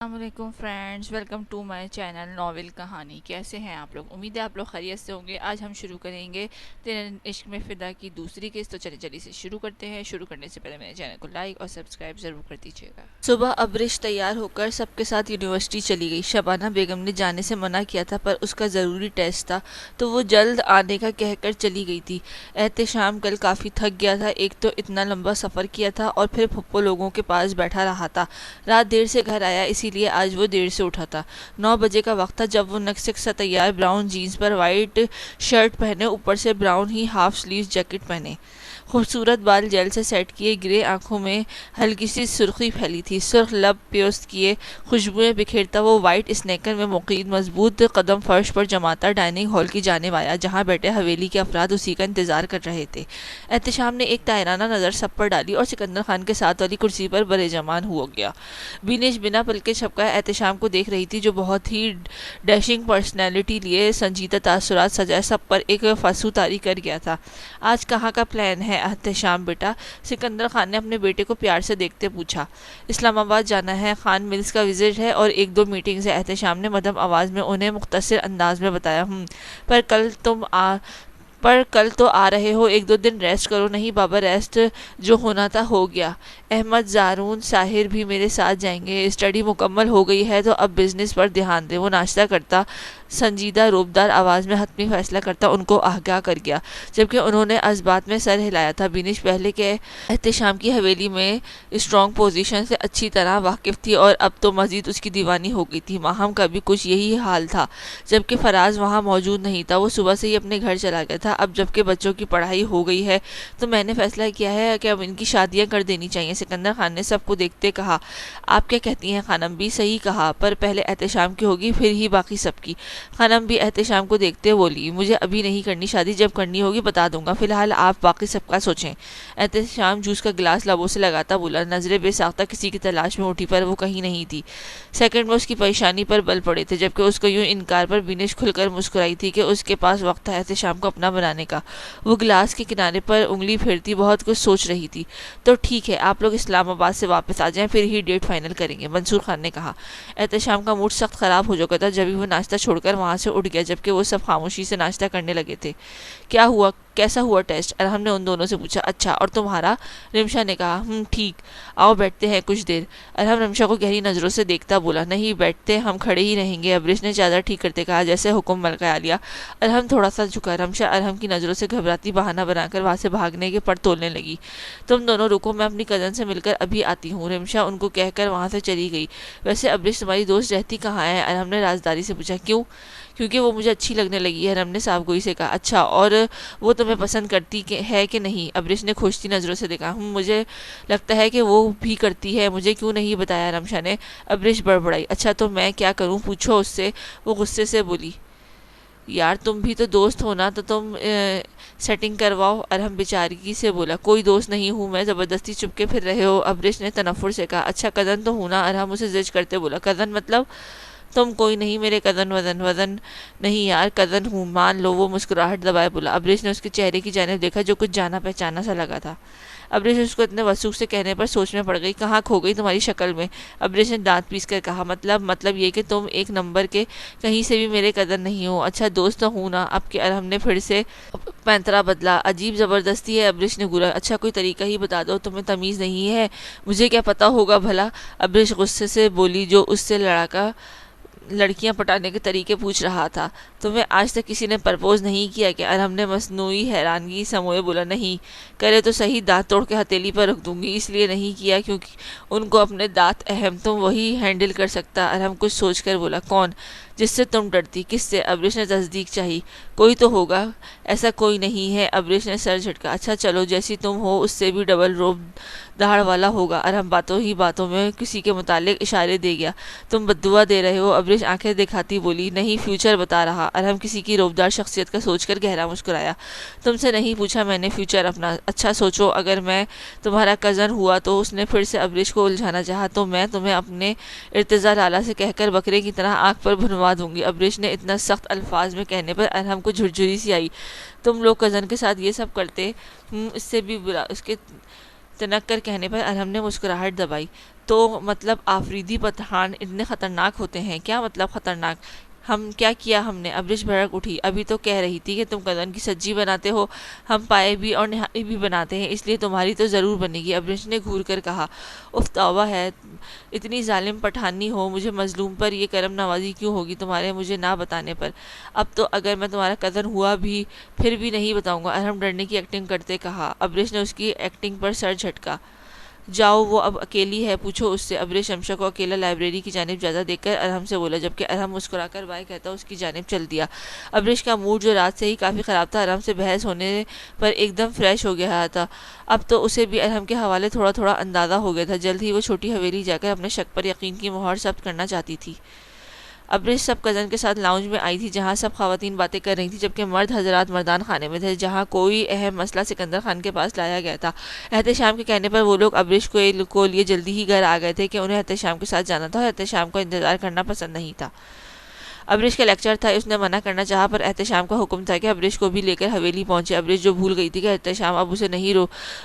السلام علیکم friends, welcome to my channel novel کہانی۔ کیسے ہیں آپ لوگ؟ امید ہے آپ لوگ خیریت سے ہوں گے۔ آج ہم شروع کریں گے تیرے عشق میں فدا کی دوسری قسط، تو چلے جلدی سے شروع کرتے ہیں۔ شروع کرنے سے پہلے میرے چینل کو لائک اور سبسکرائب ضرور کر دیجیے گا۔ صبح ابرش تیار ہو کر سب کے ساتھ یونیورسٹی چلی گئی۔ شبانہ بیگم نے جانے سے منع کیا تھا، پر اس کا ضروری ٹیسٹ تھا تو وہ جلد آنے کا کہہ کر چلی گئی تھی۔ احتشام کل کافی تھک گیا تھا، ایک تو اتنا لمبا سفر کیا تھا اور پھر پھپھو لوگوں کے پاس بیٹھا رہا تھا۔ رات دیر سے گھر آیا، اسی لیے آج وہ دیر سے اٹھا تھا۔ 9 بجے کا وقت تھا جب وہ نکسک سا تیار براؤن جینز پر وائٹ شرٹ پہنے، اوپر سے براؤن ہی ہاف سلیوز جیکٹ پہنے، خوبصورت بال جیل سے سیٹ کیے، گرے آنکھوں میں ہلکی سی سرخی پھیلی تھی، سرخ لب پیوست کیے خوشبوئیں بکھیرتا وہ وائٹ اسنیکر میں مقید مضبوط قدم فرش پر جماتا ڈائننگ ہال کی جانب آیا، جہاں بیٹھے حویلی کے افراد اسی کا انتظار کر رہے تھے۔ احتشام نے ایک طائرانہ نظر سب پر ڈالی اور سکندر خان کے ساتھ والی کرسی پر برے جمان ہو گیا۔ بینش بنا پلکے چھپکائے احتشام کو دیکھ رہی تھی، جو بہت ہی ڈیشنگ پرسنالٹی لیے سنجیدہ تاثرات سجائے سب پر ایک فسو طاری کر گیا تھا۔ آج کہاں کا پلان ہے احتشام بیٹا؟ سکندر خان نے اپنے بیٹے کو پیار سے دیکھتے پوچھا۔ اسلام آباد جانا ہے، خان ملز کا وزٹ ہے اور 1-2 میٹنگز ہے، احتشام نے مدھم آواز میں انہیں مختصر انداز میں بتایا۔ پر کل تو آ رہے ہو، 1-2 دن ریسٹ کرو۔ نہیں بابا، ریسٹ جو ہونا تھا ہو گیا۔ احمد، زارون، ساحر بھی میرے ساتھ جائیں گے۔ اسٹڈی مکمل ہو گئی ہے تو اب بزنس پر دھیان دے۔ وہ ناشتہ کرتا سنجیدہ روبدار آواز میں حتمی فیصلہ کرتا ان کو آگاہ کر گیا، جبکہ انہوں نے اس بات میں سر ہلایا تھا۔ بینش پہلے کے احتشام کی حویلی میں اسٹرانگ پوزیشن سے اچھی طرح واقف تھی اور اب تو مزید اس کی دیوانی ہو گئی تھی۔ ماہم کا بھی کچھ یہی حال تھا، جبکہ فراز وہاں موجود نہیں تھا، وہ صبح سے ہی اپنے گھر چلا گیا تھا۔ اب جبکہ بچوں کی پڑھائی ہو گئی ہے تو میں نے فیصلہ کیا ہے کہ اب ان کی شادیاں کر دینی چاہیے۔ سکندر خان نے سب کو دیکھتے کہا۔ آپ کیا کہتی ہیں خانم بھی؟ صحیح کہا، پر پہلے احتشام کی ہوگی پھر ہی باقی سب کی۔ خانم بھی احتشام کو دیکھتے بولی، مجھے ابھی نہیں کرنی شادی، جب کرنی ہوگی بتا دوں گا، فی الحال آپ باقی سب کا سوچیں۔ احتشام جوس کا گلاس لبوں سے لگاتا بولا، نظریں بے ساختہ کسی کی تلاش میں اٹھی، پر وہ کہیں نہیں تھی۔ سیکنڈ میں اس کی پریشانی پر بل پڑے تھے، جبکہ اس کو یوں انکار پر بینش کھل کر مسکرائی تھی کہ اس کے پاس وقت تھا احتشام کو اپنا بنانے کا۔ وہ گلاس کے کنارے پر انگلی پھیرتی بہت کچھ سوچ رہی تھی۔ تو ٹھیک ہے، آپ لوگ اسلام آباد سے واپس آ جائیں، پھر ہی ڈیٹ فائنل کریں گے، منصور خان نے کہا۔ احتشام کا موڈ سخت خراب ہو چکا تھا، جبھی وہ ناشتہ چھوڑ کر وہاں سے اٹھ گیا، جبکہ وہ سب خاموشی سے ناشتہ کرنے لگے تھے۔ کیا ہوا، کیسا ہوا ٹیسٹ؟ ارحم نے ان دونوں سے پوچھا۔ اچھا، اور تمہارا؟ رمشا نے کہا۔ ٹھیک، آؤ بیٹھتے ہیں کچھ دیر۔ ارحم رمشا کو گہری نظروں سے دیکھتا بولا، نہیں بیٹھتے، ہم کھڑے ہی رہیں گے، ابریش نے چادر ٹھیک کرتے کہا، جیسے حکم ملکہ عالیہ۔ ارحم تھوڑا سا جھکا۔ رمشا ارحم کی نظروں سے گھبراتی بہانہ بنا کر وہاں سے بھاگنے کے پڑ تولنے لگی۔ تم دونوں رکو، میں اپنی کزن سے مل کر ابھی آتی ہوں، رمشا ان کو کہہ کر وہاں سے چلی گئی۔ ویسے ابریش تمہاری دوست رہتی کہاں ہے؟ ارحم نے رازداری سے پوچھا۔ کیوں؟ کیونکہ وہ مجھے اچھی لگنے لگی ہے، ارحم نے صاف گوئی سے کہا۔ اچھا، اور وہ تمہیں پسند کرتی ہے کہ نہیں؟ ابریش نے کھوجتی نظروں سے دیکھا۔ مجھے لگتا ہے کہ وہ بھی کرتی ہے، مجھے کیوں نہیں بتایا؟ رمشا نے۔ ابریش بڑبڑائی۔ اچھا تو میں کیا کروں، پوچھو اس سے، وہ غصے سے بولی۔ یار تم بھی تو دوست ہو نا، تو تم سیٹنگ کرواؤ، ارحم بیچارگی سے بولا۔ کوئی دوست نہیں ہوں میں، زبردستی چپکے پھر رہے ہو؟ ابریش نے تنفر سے کہا۔ اچھا کزن تو ہوں نا، ارحم اسے زج کرتے بولا۔ کزن مطلب؟ تم کوئی نہیں میرے کزن وزن نہیں یار، کزن ہوں مان لو، وہ مسکراہٹ دبائے بولا۔ ابریش نے اس کے چہرے کی جانب دیکھا، جو کچھ جانا پہچانا سا لگا تھا۔ ابریش اس کو اتنے وثوق سے کہنے پر سوچ میں پڑ گئی۔ کہاں کھو گئی تمہاری شکل میں؟ ابریش نے دانت پیس کر کہا۔ مطلب یہ کہ تم ایک نمبر کے کہیں سے بھی میرے کزن نہیں ہو۔ اچھا دوست تو ہوں نا، اب کے ارحم نے پھر سے پینترا بدلا۔ عجیب زبردستی ہے، ابریش نے گولا۔ اچھا کوئی طریقہ ہی بتا دو، تمہیں تمیز نہیں ہے؟ مجھے کیا پتا ہوگا بھلا، ابریش غصے سے بولی، جو اس سے لڑکیاں پٹانے کے طریقے پوچھ رہا تھا۔ تمہیں آج تک کسی نے پرپوز نہیں کیا کہ؟ ارحم نے مصنوعی حیرانگی سموئے بولا۔ نہیں، کرے تو صحیح دانت توڑ کے ہتھیلی پر رکھ دوں گی، اس لیے نہیں کیا کیونکہ ان کو اپنے دانت اہم، تم وہی ہینڈل کر سکتا۔ ارحم کچھ سوچ کر بولا۔ کون؟ جس سے تم ڈرتی؟ کس سے؟ ابریش نے تصدیق چاہی۔ کوئی تو ہوگا۔ ایسا کوئی نہیں ہے، ابریش نے سر جھٹکا۔ اچھا چلو، جیسی تم ہو اس سے بھی ڈبل روب دہاڑ والا ہوگا۔ ارحم باتوں ہی باتوں میں کسی کے متعلق اشارے دے گیا۔ تم بددعا دے رہے ہو؟ ابریش آنکھیں دکھاتی بولی۔ نہیں، فیوچر بتا رہا۔ ارحم کسی کی روبدار شخصیت کا سوچ کر گہرا مسکرایا۔ تم سے نہیں پوچھا میں نے فیوچر اپنا۔ اچھا سوچو، اگر میں تمہارا کزن ہوا تو، اس نے پھر سے ابریش کو الجھانا چاہا، تو میں تمہیں اپنے ارتضا لالا سے کہہ کر بکرے کی طرح آنکھ پر بھنوا دوں گی۔ ابریش نے اتنا سخت الفاظ میں کہنے پر ارحم کو جھرجھری سی آئی۔ تم لوگ کزن کے ساتھ یہ سب کرتے؟ اس سے بھی برا، اس کے تنک کر کہنے پر ارحم نے مسکراہٹ دبائی۔ تو مطلب آفریدی پٹھان اتنے خطرناک ہوتے ہیں؟ کیا مطلب خطرناک؟ ہم کیا کیا ہم نے؟ ابرش بھڑک اٹھی، ابھی تو کہہ رہی تھی کہ تم کدن کی سبزی بناتے ہو، ہم پائے بھی اور نہاری بھی بناتے ہیں، اس لیے تمہاری تو ضرور بنے گی۔ ابرش نے گھور کر کہا، اف توبہ ہے، اتنی ظالم پٹھانی ہو، مجھے مظلوم پر یہ کرم نوازی کیوں ہوگی تمہارے مجھے نہ بتانے پر؟ اب تو اگر میں تمہارا کزن ہوا بھی پھر بھی نہیں بتاؤں گا، ارہم ڈرنے کی ایکٹنگ کرتے کہا۔ ابرش نے اس کی ایکٹنگ پر سر جھٹکا۔ جاؤ، وہ اب اکیلی ہے، پوچھو اس سے۔ ابرش شمشا کو اکیلا لائبریری کی جانب جاتا دیکھ کر ارہم سے بولا، جبکہ ارہم مسکرا کر بائے کہتا اس کی جانب چل دیا۔ ابرش کا موڈ جو رات سے ہی کافی خراب تھا، ارہم سے بحث ہونے پر ایک دم فریش ہو گیا تھا۔ اب تو اسے بھی ارہم کے حوالے تھوڑا تھوڑا اندازہ ہو گیا تھا۔ جلد ہی وہ چھوٹی حویلی جا کر اپنے شک پر یقین کی مہر ثبت کرنا چاہتی تھی۔ ابرش سب کزن کے ساتھ لاؤنج میں آئی تھی، جہاں سب خواتین باتیں کر رہی تھیں، جبکہ مرد حضرات مردان خانے میں تھے، جہاں کوئی اہم مسئلہ سکندر خان کے پاس لایا گیا تھا۔ احتشام کے کہنے پر وہ لوگ ابرش کو لیے جلدی ہی گھر آ گئے تھے کہ انہیں احتشام کے ساتھ جانا تھا اور احتشام کو انتظار کرنا پسند نہیں تھا۔ ابرش کا لیکچر تھا، اس نے منع کرنا چاہا، پر احتشام کا حکم تھا کہ ابرش کو بھی لے کر حویلی پہنچے۔ ابرش جو بھول گئی تھی کہ احتشام اب اسے نہیں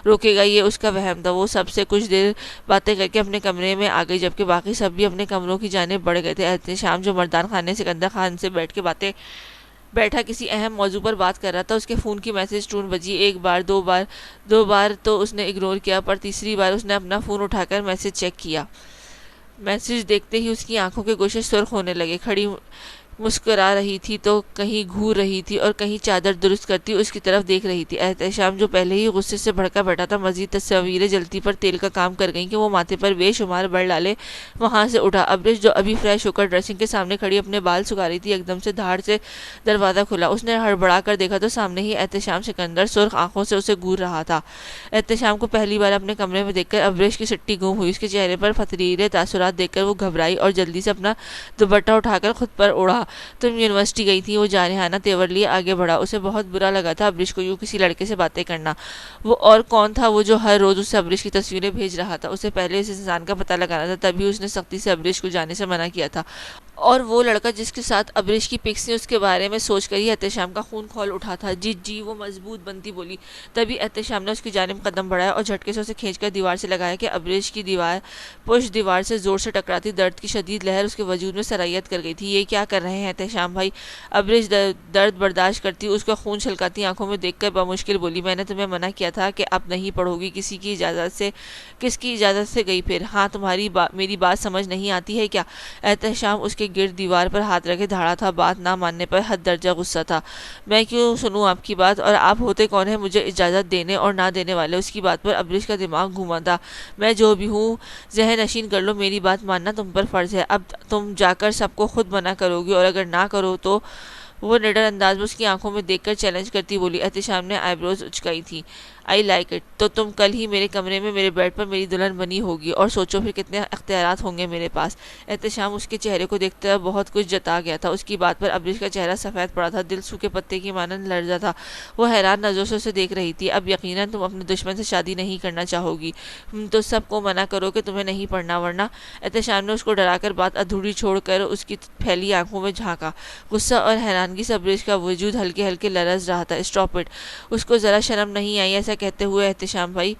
روکے گا، یہ اس کا وہم تھا، وہ سب سے کچھ دیر باتیں کر کے اپنے کمرے میں آ گئی، جبکہ باقی سب بھی اپنے کمروں کی جانب بڑھ گئے تھے۔ احتشام جو مردان خان نے سکندر خان سے بیٹھا کسی اہم موضوع پر بات کر رہا تھا، اس کے فون کی میسج ٹون بجی، ایک بار دو بار تو اس نے اگنور کیا، پر تیسری بار اس نے اپنا فون اٹھا کر میسج چیک کیا۔ میسج دیکھتے ہی اس کی آنکھوں کے گوشے سرخ ہونے لگے، کھڑی مسکرا رہی تھی تو کہیں گھور رہی تھی اور کہیں چادر درست کرتی اس کی طرف دیکھ رہی تھی۔ احتشام جو پہلے ہی غصے سے بھڑکا بیٹھا تھا، مزید تصویریں جلتی پر تیل کا کام کر گئیں کہ وہ ماتھے پر بے شمار بڑ ڈالے وہاں سے اٹھا۔ ابرش جو ابھی فریش ہو کر ڈریسنگ کے سامنے کھڑی اپنے بال سکھا رہی تھی، ایک دم سے دھاڑ سے دروازہ کھلا۔ اس نے ہڑبڑا کر دیکھا تو سامنے ہی احتشام سکندر سرخ آنکھوں سے اسے گھور رہا تھا۔ احتشام کو پہلی بار اپنے کمرے میں دیکھ کر ابرش کی سٹی گم ہوئی، اس کے چہرے پر پتھریلے تاثرات دیکھ کر وہ گھبرائی اور جلدی سے اپنا دوپٹہ اٹھا کر خود پر اوڑھا۔ تم یونیورسٹی گئی تھی؟ وہ جارحانہ تیور لیے آگے بڑھا۔ اسے بہت برا لگا تھا ابرش کو یوں کسی لڑکے سے باتیں کرنا۔ وہ اور کون تھا وہ جو ہر روز اسے ابرش کی تصویریں بھیج رہا تھا؟ اسے پہلے اس انسان کا پتہ لگانا تھا، تبھی اس نے سختی سے ابرش کو جانے سے منع کیا تھا۔ اور وہ لڑکا جس کے ساتھ ابرش کی پکس تھی، اس کے بارے میں سوچ کر ہی احتشام کا خون کھول اٹھا تھا۔ جی وہ مضبوط بنتی بولی۔ تبھی احتشام نے اس کی جانب قدم بڑھایا اور جھٹکے سے اسے کھینچ کر دیوار سے لگایا کہ ابرش کی پشت دیوار سے زور سے ٹکراتی درد کی شدید لہر اس کے وجود میں سرایت کر گئی تھی۔ یہ کیا کر رہے ہیں احتشام بھائی؟ ابرش درد برداشت کرتی اس کا خون چھلکاتی آنکھوں میں دیکھ کر بمشکل بولی، میں نے تمہیں منع کیا تھا کہ اب نہیں پڑھو گی، کس کی اجازت سے گئی پھر؟ ہاں تمہاری میری بات سمجھ نہیں آتی ہے کیا؟ احتشام اس کے گرد دیوار پر ہاتھ رکھے دھاڑا تھا، بات نہ ماننے پر حد درجہ غصہ تھا۔ میں کیوں سنوں آپ کی بات؟ اور آپ ہوتے کون ہیں مجھے اجازت دینے اور نہ دینے والے؟ اس کی بات پر ابرش کا دماغ گھوما تھا۔ میں جو بھی ہوں ذہن نشین کر لو، میری بات ماننا تم پر فرض ہے۔ اب تم جا کر سب کو خود منع کرو گی، اور اگر نہ کرو تو؟ وہ نڈر انداز میں اس کی آنکھوں میں دیکھ کر چیلنج کرتی بولی۔ احتشام نے آئی بروز اچکائی تھی۔ I like it. تو تم کل ہی میرے کمرے میں میرے بیڈ پر میری دلہن بنی ہوگی، اور سوچو پھر کتنے اختیارات ہوں گے میرے پاس۔ احتشام اس کے چہرے کو دیکھتے ہوئے بہت کچھ جتا گیا تھا۔ اس کی بات پر ابرش کا چہرہ سفید پڑا تھا، دل سوکھے پتے کی مانند لرزا تھا۔ وہ حیران نظروں سے اسے دیکھ رہی تھی۔ اب یقیناً تم اپنے دشمن سے شادی نہیں کرنا چاہو گی، تو سب کو منع کرو کہ تمہیں نہیں پڑھنا، ورنہ؟ احتشام نے اس کو ڈرا کر بات ادھوری چھوڑ کر اس کی پھیلی آنکھوں میں جھانکا۔ غصہ اور حیرانگی سے ابرش کا وجود ہلکے ہلکے لرز رہا تھا۔ Stop it. اس کو ذرا شرم نہیں آئی ایسا کہتے ہوئے احتشام بھائی؟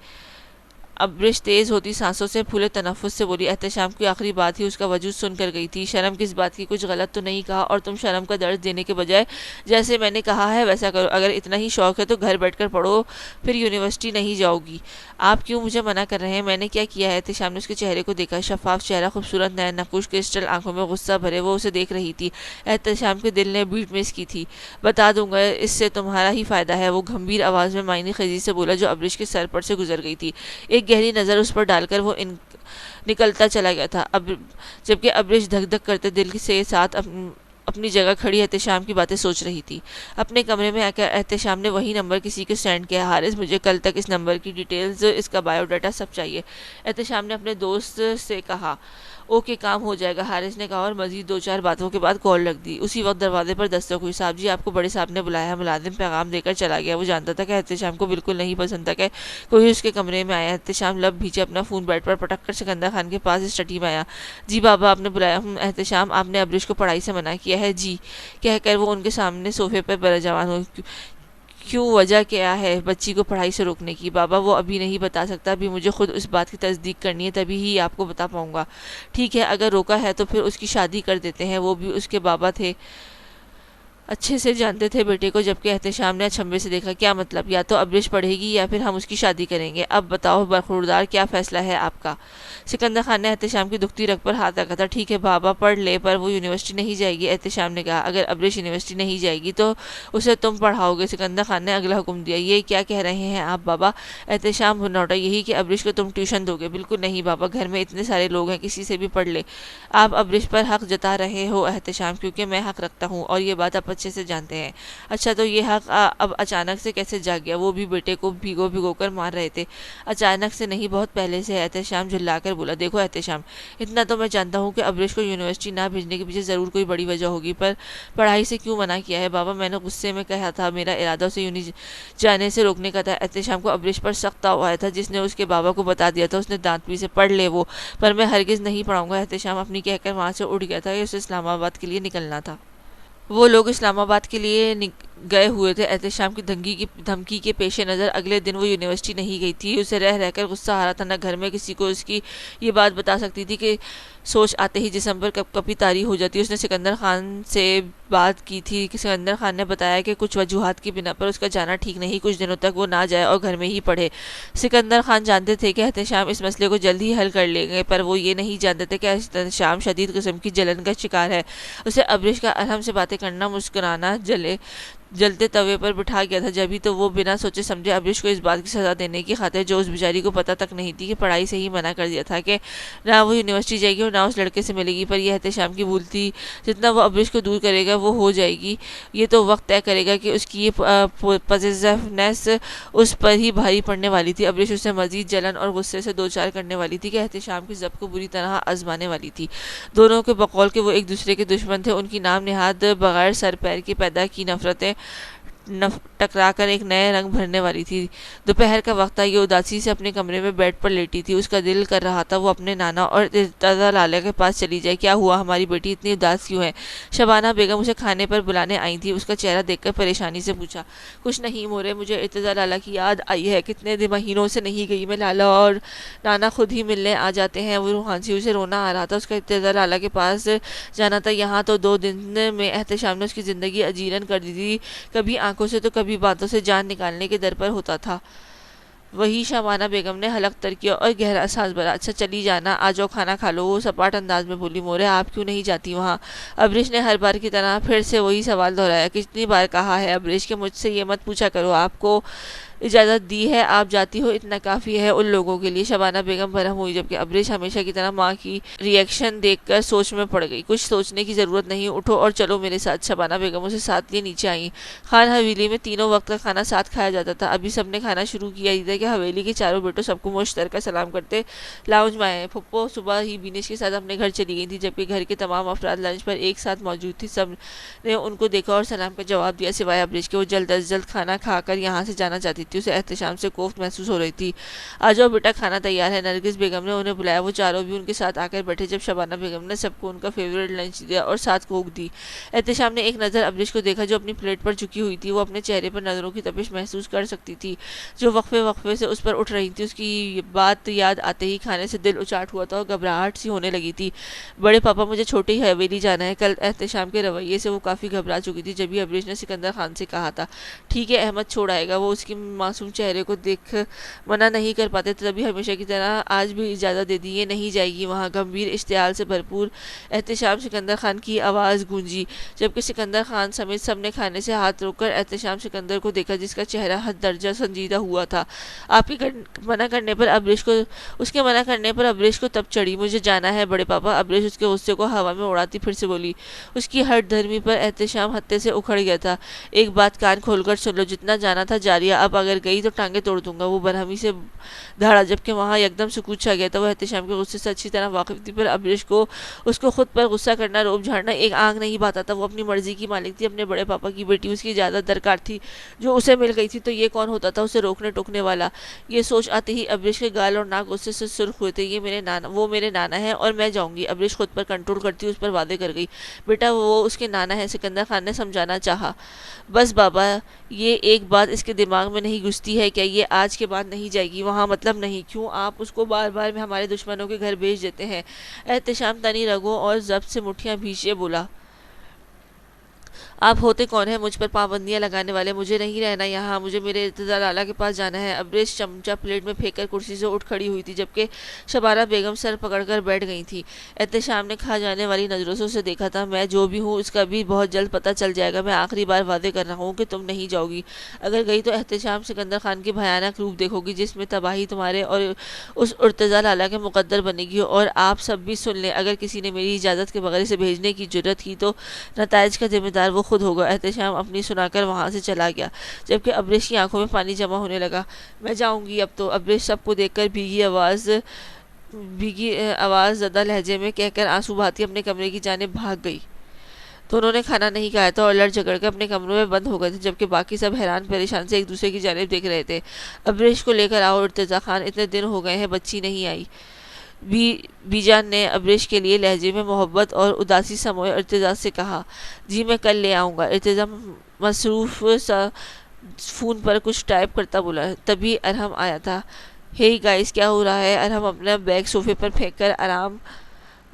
ابرش تیز ہوتی سانسوں سے پھولے تنفس سے بولی۔ احتشام کی آخری بات ہی اس کا وجود سن کر گئی تھی۔ شرم کس بات کی؟ کچھ غلط تو نہیں کہا؟ اور تم شرم کا درد دینے کے بجائے جیسے میں نے کہا ہے ویسا کرو۔ اگر اتنا ہی شوق ہے تو گھر بیٹھ کر پڑھو، پھر یونیورسٹی نہیں جاؤ گی۔ آپ کیوں مجھے منع کر رہے ہیں؟ میں نے کیا کیا ہے؟ احتشام نے اس کے چہرے کو دیکھا، شفاف چہرہ، خوبصورت نین نقوش کرسٹل آنکھوں میں غصہ بھرے وہ اسے دیکھ رہی تھی۔ احتشام کے دل نے بیٹ مس کی تھی۔ بتا دوں گا، اس سے تمہارا ہی فائدہ ہے، وہ گھمبیر آواز میں معنی خیزی سے بولا، جو ابرش کے سر پر سے گزر گئی تھی۔ ایک گہری نظر اس پر ڈال کر وہ نکلتا چلا گیا تھا، جبکہ ابرش دھک دھک کرتے دل کے ساتھ اپنی جگہ کھڑی احتشام کی باتیں سوچ رہی تھی۔ اپنے کمرے میں آ کر احتشام نے وہی نمبر کسی کو سینڈ کیا۔ حارث، مجھے کل تک اس نمبر کی ڈیٹیلز، اس کا بایو ڈیٹا سب چاہیے۔ احتشام نے اپنے دوست سے کہا۔ اوکے، کام ہو جائے گا، حارث نے کہا، اور مزید 2-4 باتوں کے بعد کال رکھ دی۔ اسی وقت دروازے پر دستک ہوئی۔ صاحب جی، آپ کو بڑے صاحب نے بلایا ہے۔ ملازم پیغام دے کر چلا گیا۔ وہ جانتا تھا کہ احتشام کو بالکل نہیں پسند تھا کہ کوئی اس کے کمرے میں آیا۔ احتشام لب بھیجے اپنا فون بیڈ پر پٹک کر سکندر خان کے پاس اسٹڈی میں آیا۔ جی بابا، آپ نے بلایا؟ احتشام، آپ نے ابرش کو پڑھائی سے منع کیا ہے؟ جی، کہہ کر وہ ان کے سامنے صوفے پر برجمان ہو۔ کیوں، وجہ کیا ہے بچی کو پڑھائی سے روکنے کی؟ بابا وہ ابھی نہیں بتا سکتا، ابھی مجھے خود اس بات کی تصدیق کرنی ہے، تبھی ہی آپ کو بتا پاؤں گا۔ ٹھیک ہے، اگر روکا ہے تو پھر اس کی شادی کر دیتے ہیں، وہ بھی اس کے بابا تھے، اچھے سے جانتے تھے بیٹے کو، جبکہ احتشام نے اچھمبے سے دیکھا۔ کیا مطلب؟ یا تو ابرش پڑھے گی یا پھر ہم اس کی شادی کریں گے، اب بتاؤ برخوردار کیا فیصلہ ہے آپ کا؟ سکندر خان نے احتشام کی دکھتی رگ پر ہاتھ رکھا تھا۔ ٹھیک ہے بابا پڑھ لے، پر وہ یونیورسٹی نہیں جائے گی، احتشام نے کہا۔ اگر ابرش یونیورسٹی نہیں جائے گی تو اسے تم پڑھاؤ گے؟ سکندر خان نے اگلا حکم دیا۔ یہ کیا کہہ رہے ہیں آپ بابا؟ احتشام بھنوٹا۔ یہی کہ ابرش کو تم ٹیوشن دو گے؟ بالکل نہیں بابا، گھر میں اتنے سارے لوگ ہیں، کسی سے بھی پڑھ لے۔ آپ ابرش پر حق جتا رہے ہو احتشام، کیونکہ میں حق رکھتا ہوں اور یہ بات آپ اچھے سے جانتے ہیں۔ اچھا تو یہ حق اب اچانک سے کیسے جاگ گیا؟ وہ بھی بیٹے کو بھیگو بھیگو کر مار رہے تھے۔ اچانک سے نہیں، بہت پہلے سے، احتشام جھلا کر بولا۔ دیکھو احتشام، اتنا تو میں جانتا ہوں کہ ابرش کو یونیورسٹی نہ بھیجنے کے پیچھے ضرور کوئی بڑی وجہ ہوگی، پر پڑھائی سے کیوں منع کیا ہے؟ بابا میں نے غصے میں کہا تھا، میرا ارادہ اسے یونی جانے سے روکنے کا تھا۔ احتشام کو ابرش پر سخت تاؤ آیا تھا، جس نے اس کے بابا کو بتا دیا تھا، اس نے دانت پیسے، پڑھ لے وہ، پر میں ہرگز نہیں پڑھاؤں گا۔ احتشام اپنی کہہ کر وہاں سے اٹھ گیا تھا کہ اسے اسلام آباد کے لیے نکلنا تھا۔ وہ لوگ اسلام آباد کے لیے گئے ہوئے تھے۔ احتشام کی دھمکی کے پیش نظر اگلے دن وہ یونیورسٹی نہیں گئی تھی۔ اسے رہ رہ کر غصہ آ رہا تھا، نہ گھر میں کسی کو اس کی یہ بات بتا سکتی تھی کہ سوچ آتے ہی جسم پر کپ کپی طاری ہو جاتی۔ اس نے سکندر خان سے بات کی تھی کہ سکندر خان نے بتایا کہ کچھ وجوہات کی بنا پر اس کا جانا ٹھیک نہیں، کچھ دنوں تک وہ نہ جائے اور گھر میں ہی پڑھے۔ سکندر خان جانتے تھے کہ احتشام اس مسئلے کو جلد ہی حل کر لیں گے، پر وہ یہ نہیں جانتے تھے کہ احتشام شدید قسم کی جلن کا شکار ہے۔ اسے ابرش کا الحم سے باتیں کرنا، مسکرانا جلتے توے پر بٹھا گیا تھا، جبھی تو وہ بنا سوچے سمجھے ابرش کو اس بات کی سزا دینے کی خاطر، جو اس بیچاری کو پتہ تک نہیں تھی کہ پڑھائی سے ہی منع کر دیا تھا کہ نہ وہ یونیورسٹی جائے گی اور نہ اس لڑکے سے ملے گی۔ پر یہ احتشام کی بھول تھی، جتنا وہ ابرش کو دور کرے گا وہ ہو جائے گی، یہ تو وقت طے کرے گا کہ اس کی یہ پوزیسونیس اس پر ہی بھاری پڑنے والی تھی۔ ابرش اسے مزید جلن اور غصے سے دوچار کرنے والی تھی کہ احتشام کی ضبط کو بری طرح آزمانے والی تھی۔ دونوں کے بقول کہ وہ ایک دوسرے کے دشمن تھے، ان کی نام نہاد بغیر سر پیر کے پیدا کی نفرتیں ٹکرا کر ایک نئے رنگ بھرنے والی تھی۔ دوپہر کا وقت تھا، یہ اداسی سے اپنے کمرے میں بیڈ پر لیٹی تھی۔ اس کا دل کر رہا تھا وہ اپنے نانا اور ارتضیٰ لالا کے پاس چلی جائے۔ کیا ہوا؟ ہماری بیٹی اتنی اداس کیوں ہے؟ شبانہ بیگم اسے کھانے پر بلانے آئی تھی۔ اس کا چہرہ دیکھ کر پریشانی سے پوچھا۔ کچھ نہیں مورے، مجھے ارتضیٰ لالا کی یاد آئی ہے، کتنے مہینوں سے نہیں گئی میں، لالا اور نانا خود ہی ملنے آ جاتے ہیں۔ وہ روحانسی، اسے رونا آ رہا تھا، اس کا ارتضیٰ لالا کے پاس جانا تھا۔ یہاں تو 2 دن میں احتشام نے اس کی زندگی اجیرن کر دی تھی، کبھی آنکھوں سے تو کبھی باتوں سے جان نکالنے کے در پر ہوتا تھا۔ وہی شبانہ بیگم نے حلق تر کیا اور گہرا سانس بھرا۔ اچھا چلی جانا، آ جاؤ کھانا کھا لو، وہ سپاٹ انداز میں بولی۔ مورے آپ کیوں نہیں جاتی وہاں؟ ابرش نے ہر بار کی طرح پھر سے وہی سوال دہرایا۔ کتنی بار کہا ہے ابرش کہ مجھ سے یہ مت پوچھا کرو، آپ کو اجازت دی ہے، آپ جاتی ہو، اتنا کافی ہے ان لوگوں کے لیے۔ شبانہ بیگم برہم ہوئی، جبکہ ابرش ہمیشہ کی طرح ماں کی ری ایکشن دیکھ کر سوچ میں پڑ گئی۔ کچھ سوچنے کی ضرورت نہیں، اٹھو اور چلو میرے ساتھ۔ شبانہ بیگم اسے ساتھ لیے نیچے آئیں۔ خان حویلی میں تینوں وقت کا کھانا ساتھ کھایا جاتا تھا۔ ابھی سب نے کھانا شروع کیا ہی تھا کہ حویلی کے چاروں بیٹوں سب کو مشترکہ سلام کرتے لاؤنج میں آئے۔ پھپھو صبح ہی بینش کے ساتھ اپنے گھر چلی گئی تھی، جبکہ گھر کے تمام افراد لنچ پر ایک ساتھ موجود تھی۔ سب نے ان کو دیکھا اور سلام کا جواب دیا، سوائے ابرش کے۔ وہ جلد از جلد کھانا کھا کر یہاں سے جانا چاہتی تھی، اسے احتشام سے کوفت محسوس ہو رہی تھی۔ آ جاؤ بیٹا، کھانا تیار ہے، نرگس بیگم نے انہیں بلایا۔ وہ چاروں بھی ان کے ساتھ آ کر بیٹھے، جب شبانہ بیگم نے سب کو ان کا فیورٹ لنچ دیا اور ساتھ کوک دی۔ احتشام نے ایک نظر ابرش کو دیکھا جو اپنی پلیٹ پر جھکی ہوئی تھی۔ وہ اپنے چہرے پر نظروں کی تپش محسوس کر سکتی تھی جو وقفے وقفے سے اس پر اٹھ رہی تھی۔ اس کی بات یاد آتے ہی کھانے سے دل اچاٹ ہوا تھا اور گھبراہٹ سی ہونے لگی تھی۔ بڑے پاپا مجھے چھوٹی حویلی جانا ہے۔ کل احتشام کے رویے سے وہ کافی گھبرا چکی تھی، جبھی ابرش نے سکندر خان سے کہا تھا ٹھیک ہے احمد چھوڑ آئے گا۔ وہ اس کے معصوم چہرے کو دیکھ منع نہیں کر پاتے، تبھی ہمیشہ کی طرح آج بھی اجازت دے دی۔ یہ نہیں جائے گی وہاں۔ گمبھیر اشتعال سے بھرپور احتشام سکندر خان کی آواز گونجی، جبکہ سکندر خان سمیت سب نے کھانے سے ہاتھ روک کر احتشام سکندر کو دیکھا، جس کا چہرہ حد درجہ سنجیدہ ہوا تھا۔ آپ کے منع کرنے پر ابرش کو تب چڑھی۔ مجھے جانا ہے بڑے پاپا۔ ابرش اس کے غصے کو ہوا میں اڑاتی پھر سے بولی۔ اس کی ہٹ دھرمی پر احتشام ہتے سے اکھڑ گیا تھا۔ ایک بات کان کھول کر سن لو، جتنا جانا تھا جا لیا، اب اگر گئی تو ٹانگیں توڑ دوں گا، وہ برہمی سے دھاڑا، جبکہ وہاں یکدم سکوت چھا گیا تھا۔ وہ احتشام کے غصے سے اچھی طرح واقف تھی، پر ابریش کو اس کو خود پر غصہ کرنا، روب جھاڑنا ایک آنکھ نہیں بھاتا تھا۔ وہ اپنی مرضی کی مالک تھی، اپنے بڑے پاپا کی بیٹی، اس کی اجازت درکار تھی جو اسے مل گئی تھی تو یہ کون ہوتا تھا اسے روکنے ٹوکنے والا؟ یہ سوچ آتے ہی ابریش کے گال اور ناک غصے سے سرخ ہوئے تھے۔ وہ میرے نانا ہے اور میں جاؤں گی، ابریش خود پر کنٹرول کرتی اس پر وعدے کر گئی۔ بیٹا وہ اس کے نانا ہے، سکندر خان نے سمجھانا چاہا۔ بس بابا، یہ ایک بات اس کے دماغ میں نہیں گھستی ہے کیا؟ یہ آج کے بعد نہیں جائے گی وہاں؟ مطلب نہیں، کیوں آپ اس کو بار بار ہمارے دشمنوں کے گھر بھیج دیتے ہیں؟ احتشام تنی رگوں اور ضبط سے مٹھیاں بھیچے بولا، آپ ہوتے کون ہیں مجھ پر پابندیاں لگانے والے؟ مجھے نہیں رہنا یہاں، مجھے میرے ارتضیٰ لالا کے پاس جانا ہے۔ ابریش چمچہ پلیٹ میں پھینک کر کرسی سے اٹھ کھڑی ہوئی تھی، جبکہ شبانہ بیگم سر پکڑ کر بیٹھ گئی تھی۔ احتشام نے کھا جانے والی نظروں سے اسے دیکھا تھا۔ میں جو بھی ہوں اس کا بھی بہت جلد پتہ چل جائے گا۔ میں آخری بار وعدے کر رہا ہوں کہ تم نہیں جاؤ گی۔ اگر گئی تو احتشام سکندر خان کی بھیانک روپ دیکھو گی، جس میں تباہی تمہارے اور اس ارتضیٰ لالا کے مقدر بنے گی۔ اور آپ سب بھی سن لیں، اگر کسی نے میری اجازت کے بغیر اسے بھیجنے کی جرات کی تو نتائج کا ذمہ دار وہ خود ہوگا۔ احتشام اپنی سنا کر وہاں سے چلا گیا، جبکہ ابریش کی آنکھوں میں پانی جمع ہونے لگا۔ میں جاؤں گی اب تو، ابریش سب کو دیکھ کر بھیگی آواز زدہ لہجے میں کہہ کر آنسو بہاتی اپنے کمرے کی جانب بھاگ گئی۔ تو انہوں نے کھانا نہیں کھایا تھا اور لڑ جھگڑ کر اپنے کمروں میں بند ہو گئے تھے، جبکہ باقی سب حیران پریشان سے ایک دوسرے کی جانب دیکھ رہے تھے۔ ابریش کو لے کر آؤ ارتضیٰ خان، اتنے دن ہو گئے ہیں بچی نہیں آئی۔ بی جان نے ابریش کے لیے لہجے میں محبت اور اداسی سموئے ارتضیٰ سے کہا۔ جی میں کل لے آؤں گا، ارتضیٰ مصروف سا فون پر کچھ ٹائپ کرتا بولا۔ تبھی ارحم آیا تھا۔ ہے گائز، کیا ہو رہا ہے؟ ارحم اپنا بیگ صوفے پر پھینک کر آرام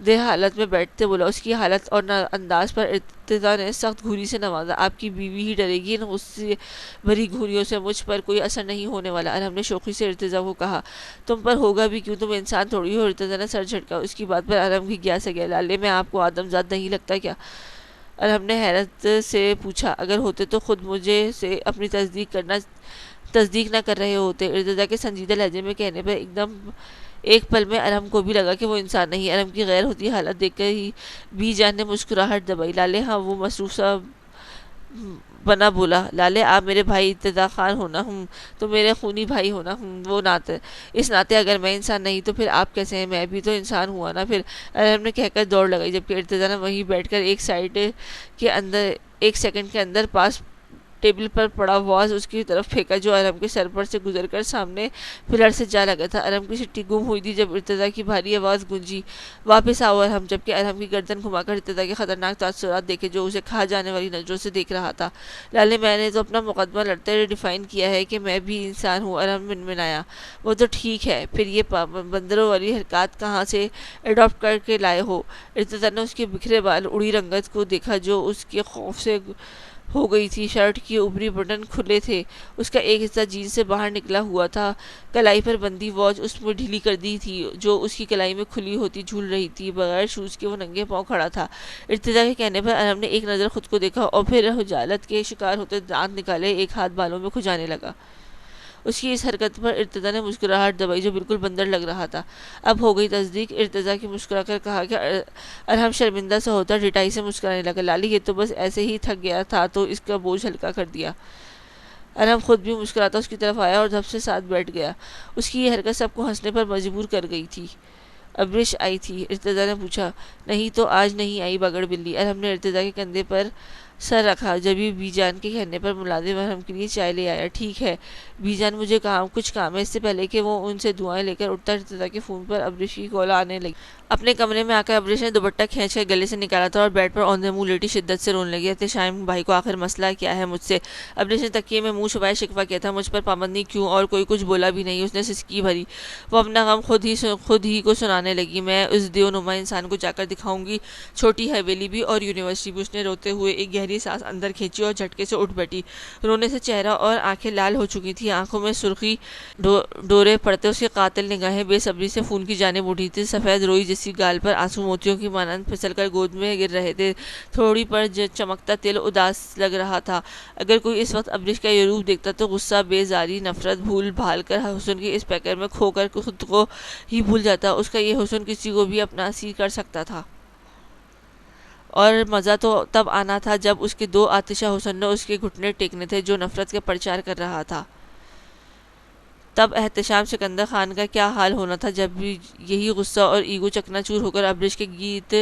دہ حالت میں بیٹھتے بولا۔ اس کی حالت اور انداز پر ارتضیٰ نے سخت گھوری سے نوازا۔ آپ کی بیوی ہی ڈرے گی، ان غصے بھری گھوریوں سے مجھ پر کوئی اثر نہیں ہونے والا، ارحم نے شوخی سے ارتضیٰ کو کہا۔ تم پر ہوگا بھی کیوں، تم انسان تھوڑی ہو، ارتضیٰ نے سر جھٹکا۔ اس کی بات پر ارحم کی گیا سے گیا۔ لالے میں آپ کو آدم زاد نہیں لگتا کیا؟ ارحم نے حیرت سے پوچھا۔ اگر ہوتے تو خود مجھے سے اپنی تصدیق نہ کر رہے ہوتے۔ ارتضیٰ کے سنجیدہ لہجے میں کہنے پر ایک پل میں ارحم کو بھی لگا کہ وہ انسان نہیں۔ ارحم کی غیر ہوتی حالت دیکھ کر ہی بی جان نے مسکراہٹ دبائی۔ لالے ہاں، وہ مصروف سا بنا بولا۔ لالے آپ میرے بھائی ارتضیٰ خان ہونا، تو میرے خونی بھائی ہونا، وہ ناطے، اس ناطے اگر میں انسان نہیں تو پھر آپ کیسے ہیں؟ میں بھی تو انسان ہوا نا پھر، ارحم نے کہہ کر دوڑ لگائی، جبکہ ارتضیٰ نے وہیں بیٹھ کر ایک سیکنڈ کے اندر پاس ٹیبل پر پڑا واز اس کی طرف پھینکا جو ارحم کے سر پر سے گزر کر سامنے پلر سے جا لگا تھا۔ ارحم کی سٹی گم ہوئی تھی جب ارتضیٰ کی بھاری آواز گونجی، واپس آؤ ارحم، جبکہ ارحم کی گردن گھما کر ارتضیٰ کے خطرناک تاثرات دیکھے جو اسے کھا جانے والی نظروں سے دیکھ رہا تھا۔ لالے میں نے تو اپنا مقدمہ لڑتے ہوئے ڈیفائن کیا ہے کہ میں بھی انسان ہوں، ارحم منمنایا۔ وہ تو ٹھیک ہے، پھر یہ بندروں والی حرکات کہاں سے اڈاپٹ کر کے لائے ہو؟ ارتضیٰ نے اس کے بکھرے بال، اڑی رنگت کو دیکھا جو اس کے خوف سے ہو گئی تھی۔ شرٹ کی اوپری بٹن کھلے تھے، اس کا ایک حصہ جینز سے باہر نکلا ہوا تھا۔ کلائی پر بندھی واچ اس میں ڈھیلی کر دی تھی جو اس کی کلائی میں کھلی ہوتی جھول رہی تھی۔ بغیر شوز کے وہ ننگے پاؤں کھڑا تھا۔ ارتضیٰ کے کہنے پر ارحم نے ایک نظر خود کو دیکھا اور پھر خجالت کے شکار ہوتے دانت نکالے ایک ہاتھ بالوں میں کھجانے لگا۔ اس کی اس حرکت پر ارتضیٰ نے مسکراہٹ دبائی جو بالکل بندر لگ رہا تھا۔ اب ہو گئی تصدیق، ارتضیٰ کی مسکرا کر کہا کہ ارحم شرمندہ سا ہوتا ڈٹائی سے مسکرانے لگا۔ لالی یہ تو بس ایسے ہی تھک گیا تھا تو اس کا بوجھ ہلکا کر دیا۔ ارحم خود بھی مسکراتا اس کی طرف آیا اور دھپ سے ساتھ بیٹھ گیا۔ اس کی یہ حرکت سب کو ہنسنے پر مجبور کر گئی تھی۔ ابریش آئی تھی؟ ارتضیٰ نے پوچھا۔ نہیں تو آج نہیں آئی بگڑ بلی۔ ارحم نے ارتضیٰ کے کندھے پر سر رکھا، جبھی بی جان کے کہنے پر ملازم ارحم کے لیے چائے لے آیا۔ ٹھیک ہے بی جان، مجھے کچھ کام ہے۔ اس سے پہلے کہ وہ ان سے دعائیں لے کر اٹھتا، ارتضیٰ کے فون پر ابریش کی کال آنے لگی۔ اپنے کمرے میں آ کر ابریش نے دوپٹہ کھینچ کر گلے سے نکالا تھا اور بیڈ پر اوندھے منہ لیٹی شدت سے رونے لگی۔ احتشام بھائی کو آخر مسئلہ کیا ہے مجھ سے؟ ابریش نے تکیے میں منہ چھپائے شکوہ کیا تھا۔ مجھ پر پابندی کیوں؟ اور کوئی کچھ بولا بھی نہیں، اس نے سسکی بھری۔ وہ اپنا غم خود ہی کو سنانے لگی۔ میں اس دیو نما انسان کو جا کر دکھاؤں گی، چھوٹی حویلی بھی اور یونیورسٹی بھی۔ اس نے روتے ہوئے ایک گہری سانس اندر کھینچی اور جھٹکے سے اٹھ بیٹھی۔ رونے سے چہرہ اور آنکھیں لال ہو چکی تھی، آنکھوں میں سرخی ڈورے پڑتے اس کی قاتل نگاہیں بے صبری سے فون کی جانب اٹھی تھی۔ سفید روئی جیسی گال پر آنسو موتیوں کی مانند پھسل کر گود میں گر رہے تھے۔ تھوڑی پر چمکتا تل اداس لگ رہا تھا۔ اگر کوئی اس وقت ابریش کا یہ روپ دیکھتا تو غصہ، بیزاری، نفرت بھول بھال کر حسن کے اس پیکر میں کھو کر خود کو ہی بھول جاتا۔ اس کا یہ حسن کسی کو بھی اپنا اسیر کر سکتا تھا، اور مزہ تو تب آنا تھا جب اس کے دو آتشہ حسن نے اس کے گھٹنے ٹیکنے تھے جو نفرت کا پرچار کر رہا تھا۔ تب احتشام سکندر خان کا کیا حال ہونا تھا جب بھی یہی غصہ اور ایگو چکنا چور ہو کر ابرش کے گیت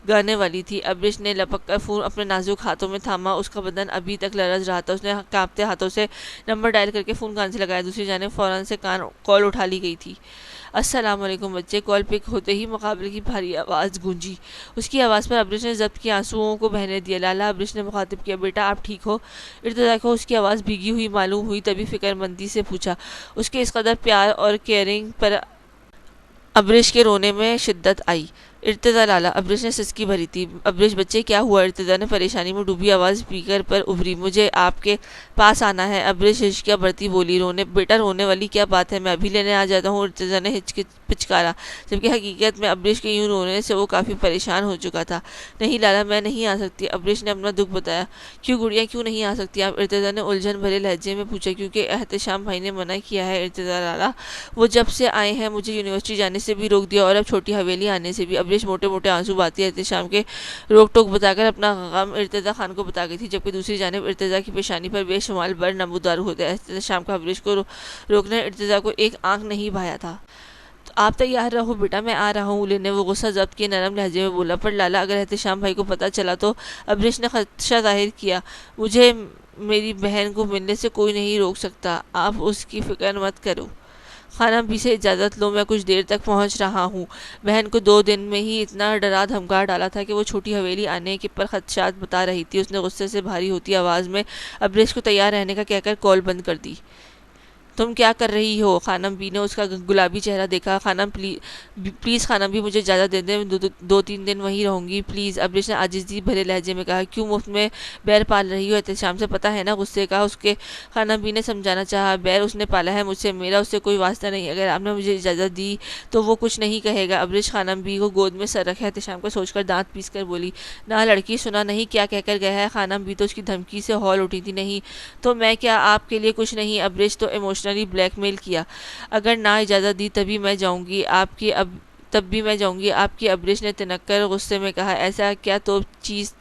گانے والی تھی۔ ابرش نے لپک کر فون اپنے نازک ہاتھوں میں تھاما، اس کا بدن ابھی تک لرز رہا تھا۔ اس نے کانپتے ہاتھوں سے نمبر ڈائل کر کے فون کان سے لگایا، دوسری جانب فوراً سے کال اٹھا لی گئی تھی۔ السلام علیکم بچے۔ کال پک ہوتے ہی مقابل کی بھاری آواز گونجی۔ اس کی آواز پر ابرش نے ضبط کی آنسوؤں کو بہنے دیا۔ لالا، ابرش نے مخاطب کیا، بیٹا آپ ٹھیک ہو؟ ارتضیٰ کو اس کی آواز بھیگی ہوئی معلوم ہوئی، تبھی فکر مندی سے پوچھا۔ اس کے اس قدر پیار اور کیئرنگ پر ابرش کے رونے میں شدت آئی۔ ارتضیٰ لالا، ابرش نے سسکی بھری تھی۔ ابرش بچے کیا ہوا؟ ارتضیٰ نے پریشانی میں ڈوبی آواز اسپیکر پر ابھری۔ مجھے آپ کے پاس آنا ہے، ابرش ہچکیاں بھرتی بولی۔ بیٹا رونے والی کیا بات ہے، میں ابھی لینے آ جاتا ہوں، ارتضیٰ نے پچکارا، جبکہ حقیقت میں ابرش کے یوں رونے سے وہ کافی پریشان ہو چکا تھا۔ نہیں لالا، میں نہیں آ سکتی، ابرش نے اپنا دکھ بتایا۔ کیوں گڑیا، کیوں نہیں آ سکتی آپ؟ ارتضیٰ نے الجھن بھرے لہجے میں پوچھا۔ کیونکہ احتشام بھائی نے منع کیا ہے ارتضیٰ لالا، وہ جب سے آئے ہیں مجھے یونیورسٹی جانے سے بھی روک دیا اور اب چھوٹی حویلی آنے سے بھی۔ ابرش موٹے موٹے آنسو بہاتی احتشام کے روک ٹوک بتا کر اپنا غم ارتضیٰ خان کو بتا گئی تھی، جبکہ دوسری جانب ارتضیٰ کی پیشانی پر بے شمار بر نمودار ہوتے احتشام کا ابرش کو روکنا ارتضیٰ کو ایک آنکھ نہیں بھایا تھا۔ آپ تیار رہو بیٹا، میں آ رہا ہوں، نے وہ غصہ ضبط کے نرم لہجے میں بولا۔ پر لالا، اگر احتشام بھائی کو پتہ چلا تو؟ ابرش نے خدشہ ظاہر کیا۔ مجھے میری بہن کو ملنے سے کوئی نہیں روک سکتا، آپ اس کی فکر مت کرو۔ خانم بھی سے اجازت لو، میں کچھ دیر تک پہنچ رہا ہوں۔ بہن کو 2 دن میں ہی اتنا ڈرا دھمکا ڈالا تھا کہ وہ چھوٹی حویلی آنے کے پر خدشات بتا رہی تھی۔ اس نے غصے سے بھاری ہوتی آواز میں ابرش کو تیار رہنے کا کہہ کر کال بند کر دی۔ تم کیا کر رہی ہو؟ خانم بی نے اس کا گلابی چہرہ دیکھا۔ خانم پلیز خانم بی، مجھے اجازت دے دیں، 2-3 دن وہیں رہوں گی پلیز، ابرش نے عاجزی بھرے لہجے میں کہا۔ کیوں مفت میں بیر پال رہی ہو احتشام سے؟ پتہ ہے نا، غصے کا اس کے خانم بی نے سمجھانا چاہا۔ بیر اس نے پالا ہے مجھ سے، میرا اس سے کوئی واسطہ نہیں، اگر آپ نے مجھے اجازت دی تو وہ کچھ نہیں کہے گا۔ ابرش خانم بی کو گود میں سر رکھے احتشام کو سوچ کر دانت پیس کر بولی۔ نہ لڑکی، سنا نہیں کیا کہہ کر گیا ہے؟ خانم بی تو اس کی دھمکی سے ہول اٹھی تھی۔ نہیں تو میں کیا آپ کے لیے کچھ نہیں؟ ابرش تو ایموشنلی بلیک میل کیا۔ اگر نہ اجازت دی تب بھی میں جاؤں گی آپ کی، ابرش نے تنک کر غصے میں کہا۔ ایسا کیا تو چیز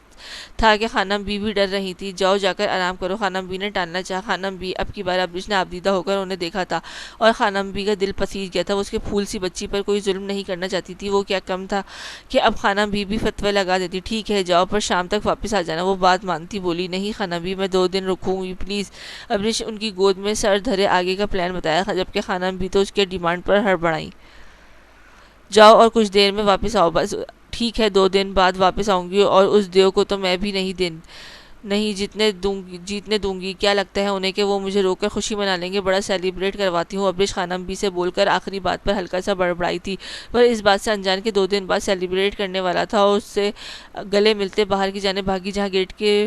تھا کہ خانم بی بھی ڈر رہی تھی؟ جاؤ جا کر آرام کرو، خانم بی نے ٹالنا چاہا۔ خانم بی، اب کی بار ابرش نے آبدیدہ ہو کر انہیں دیکھا تھا اور خانم بی کا دل پسیج گیا تھا۔ وہ اس کے پھول سی بچی پر کوئی ظلم نہیں کرنا چاہتی تھی، وہ کیا کم تھا کہ اب خانم بی بھی فتوے لگا دیتی۔ ٹھیک ہے جاؤ، پر شام تک واپس آ جانا، وہ بات مانتی بولی۔ نہیں خانم بی، میں 2 دن رکوں گی پلیز، ابرش ان کی گود میں سر دھرے آگے کا پلان بتایا، جبکہ خانم بی تو اس کے ڈیمانڈ پر ہڑبڑائیں۔ جاؤ اور کچھ دیر میں واپس آؤ بس۔ ٹھیک ہے 2 دن بعد واپس آؤں گی، اور اس دیو کو تو میں بھی نہیں جیتنے دوں گی۔ کیا لگتا ہے انہیں کہ وہ مجھے روک کر خوشی منا لیں گے؟ بڑا سیلیبریٹ کرواتی ہوں، ابرش خانم بی سے بول کر آخری بات پر ہلکا سا بڑبڑائی تھی، پر اس بات سے انجان کے 2 دن بعد سیلیبریٹ کرنے والا تھا، اور اس سے گلے ملتے باہر کی جانب بھاگی، جہاں گیٹ کے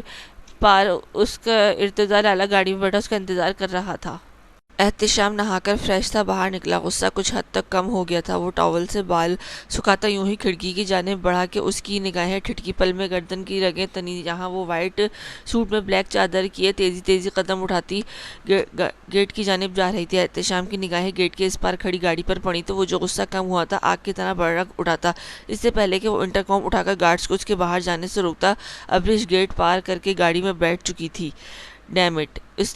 پار اس کا ارتضیٰ لالا گاڑی میں بیٹھا اس کا انتظار کر رہا تھا۔ احتشام نہا کر فریش تھا، باہر نکلا، غصہ کچھ حد تک کم ہو گیا تھا۔ وہ ٹاول سے بال سکھاتا یوں ہی کھڑکی کی جانب بڑھا کہ اس کی نگاہیں ٹھٹکی پل میں گردن کی رگیں تنی، جہاں وہ وائٹ سوٹ میں بلیک چادر کیے تیزی قدم اٹھاتی گیٹ کی جانب جا رہی تھی۔ احتشام کی نگاہیں گیٹ کے اس پار کھڑی گاڑی پر پڑی تو وہ جو غصہ کم ہوا تھا آگ کی طرح بھڑک اٹھا تھا۔ اس سے پہلے کہ وہ انٹرکام اٹھا کر گارڈز کو اس کے باہر جانے سے روکتا، ابرش گیٹ پار کر کے گاڑی میں بیٹھ چکی تھی۔ ڈیم اٹ، اس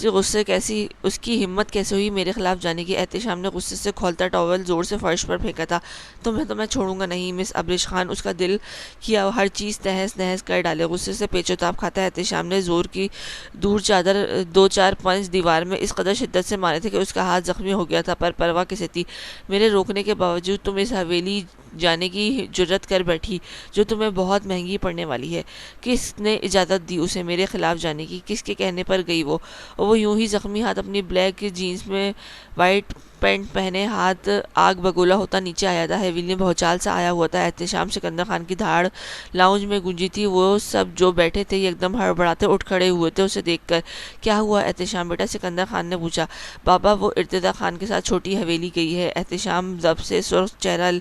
کی ہمت کیسے ہوئی میرے خلاف جانے کی؟ احتشام نے غصے سے کھولتا ٹاول زور سے فرش پر پھینکا تھا۔ تمہیں تو میں چھوڑوں گا نہیں مس ابرش خان، اس کا دل کیا ہر چیز تہس نہس کر ڈالے۔ غصے سے پیچ و تاب کھاتا احتشام نے زور کی دور چادر 2-4 پنچ دیوار میں اس قدر شدت سے مارے تھے کہ اس کا ہاتھ زخمی ہو گیا تھا، پر پرواہ کسے تھی؟ میرے روکنے کے باوجود تم اس حویلی جانے کی جرت کر بیٹھی جو تمہیں بہت مہنگی پڑنے والی ہے۔ کس نے اجازت دی اسے میرے خلاف جانے کی؟ کس کے کہنے پر گئی وہ؟ اور وہ یوں ہی زخمی ہاتھ اپنی بلیک جینز میں وائٹ پینٹ پہنے ہاتھ آگ بگولا ہوتا نیچے آیا تھا۔ حویلی میں بھوچال سا آیا ہوا تھا۔ احتشام سکندر خان کی دھاڑ لاؤنج میں گونجی تھی، وہ سب جو بیٹھے تھے یکدم ہڑبڑاتے اٹھ کھڑے ہوئے تھے اسے دیکھ کر۔ کیا ہوا احتشام بیٹا؟ سکندر خان نے پوچھا۔ بابا وہ ارتضیٰ خان کے ساتھ چھوٹی حویلی گئی ہے، احتشام ضبط سے سرخ چہرہ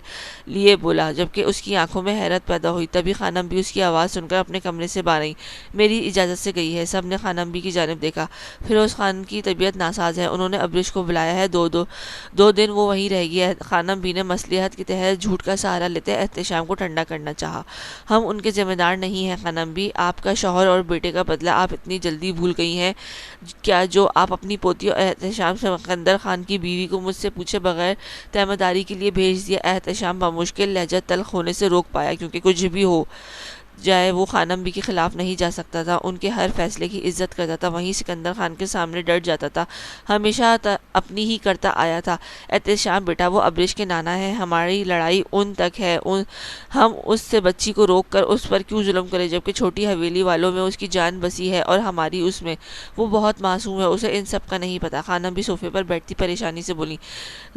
لیے بولا، جبکہ اس کی آنکھوں میں حیرت پیدا ہوئی۔ تبھی خانم بھی اس کی آواز سن کر اپنے کمرے سے باہر آئی۔ میری اجازت سے گئی ہے۔ سب نے خانم بھی کی جانب دیکھا۔ فیروز خان کی طبیعت ناساز ہے، انہوں نے ابرش کو بلایا ہے، 2 دن وہ وہیں رہ گیا۔ خانم بھی نے مصلحت کے تحت جھوٹ کا سہارا لیتے احتشام کو ٹھنڈا کرنا چاہا۔ ہم ان کے ذمہ دار نہیں ہیں خانم بھی، آپ کا شوہر اور بیٹے کا بدلہ آپ اتنی جلدی بھول گئی ہیں کیا، جو آپ اپنی پوتی اور احتشام سکندر خان کی بیوی کو مجھ سے پوچھے بغیر تیمارداری کے لیے بھیج دیا۔ احتشام بمشکل لہجہ تلخ ہونے سے روک پایا، کیونکہ کچھ بھی ہو جائے وہ خانم بھی کے خلاف نہیں جا سکتا تھا، ان کے ہر فیصلے کی عزت کرتا تھا، وہیں سکندر خان کے سامنے ڈٹ جاتا تھا، ہمیشہ اپنی ہی کرتا آیا تھا۔ احتشام بیٹا، وہ ابریش کے نانا ہے، ہماری لڑائی ان تک ہے، ہم اس سے بچی کو روک کر اس پر کیوں ظلم کریں، جبکہ چھوٹی حویلی والوں میں اس کی جان بسی ہے اور ہماری اس میں، وہ بہت معصوم ہے، اسے ان سب کا نہیں پتا۔ خانم بھی صوفے پر بیٹھتی پریشانی سے بولی،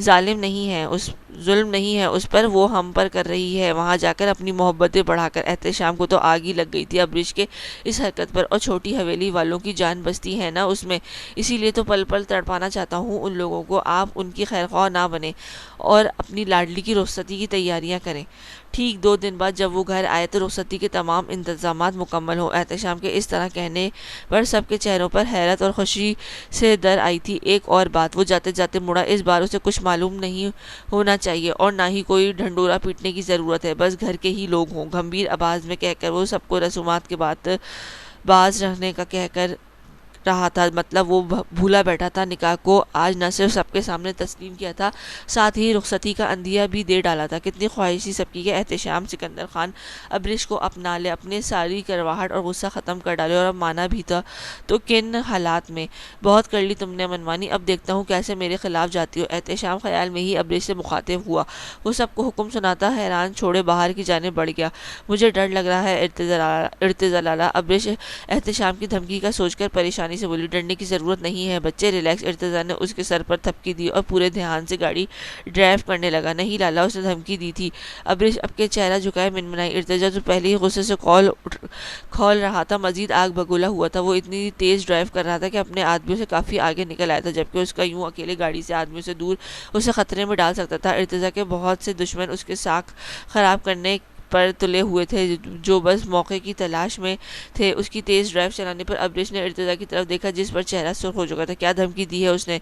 ظلم نہیں ہے اس پر، وہ ہم پر کر رہی ہے، وہاں جا کر اپنی محبتیں بڑھا کر۔ احتشام کو تو آگ ہی لگ گئی تھی ابریش کے اس حرکت پر، اور چھوٹی حویلی والوں کی جان بستی ہے نا اس میں، اسی لیے تو پل پل تڑپانا چاہتا ہوں ان لوگوں کو، آپ ان کی خیرخواہ نہ بنیں اور اپنی لاڈلی کی رخصتی کی تیاریاں کریں۔ ٹھیک 2 دن بعد جب وہ گھر آئے تو رخصتی کے تمام انتظامات مکمل ہو۔ احتشام کے اس طرح کہنے پر سب کے چہروں پر حیرت اور خوشی سے در آئی تھی۔ ایک اور بات، وہ جاتے جاتے مڑا، اس بار اسے کچھ معلوم نہیں ہونا چاہیے اور نہ ہی کوئی ڈھنڈورا پیٹنے کی ضرورت ہے، بس گھر کے ہی لوگ ہوں، گمبھیر آواز میں کہہ کر وہ سب کو رسومات کے بات باز رکھنے کا کہہ کر رہا تھا، مطلب وہ بھولا بیٹھا تھا نکاح کو آج نہ صرف سب کے سامنے تسلیم کیا تھا، ساتھ ہی رخصتی کا اندیہ بھی دے ڈالا تھا۔ کتنی خواہش تھی سب کی کہ احتشام سکندر خان ابریش کو اپنا لے، اپنے ساری کرواہٹ اور غصہ ختم کر ڈالے، اور اب مانا بھی تھا تو کن حالات میں۔ بہت کر لی تم نے منمانی، اب دیکھتا ہوں کیسے میرے خلاف جاتی ہو۔ احتشام خیال میں ہی ابریش سے مخاطب ہوا، وہ سب کو حکم سناتا حیران چھوڑے باہر کی جانب بڑھ گیا۔ مجھے ڈر لگ رہا ہے ارتضی لالا، ابریش احتشام کی دھمکی کا سوچ کر پریشانی سے بولی۔ ڈرنے کی ضرورت نہیں ہے بچے، ریلیکس۔ ارتضی نے اس کے سر پر تھپکی دی اور پورے دھیان سے گاڑی ڈرائیو کرنے لگا۔ نہیں لالا، اس نے دھمکی دی تھی۔ ابریش اب کے چہرہ جھکائے منمنائی، ارتضی تو پہلے ہی غصے سے کھول رہا تھا، مزید آگ بگولا ہوا تھا، وہ اتنی تیز ڈرائیو کر رہا تھا کہ اپنے آدمیوں سے کافی آگے نکل آیا تھا، جبکہ اس کا یوں اکیلے گاڑی سے آدمیوں سے دور اسے خطرے میں ڈال سکتا تھا۔ ارتضی کے بہت سے دشمن اس کے ساکھ خراب کرنے پر تلے ہوئے تھے، جو بس موقع کی تلاش میں تھے۔ اس کی تیز ڈرائیو چلانے پر ابریش نے ارتضی کی طرف دیکھا، جس پر چہرہ سرخ ہو چکا تھا۔ کیا دھمکی دی ہے اس نے؟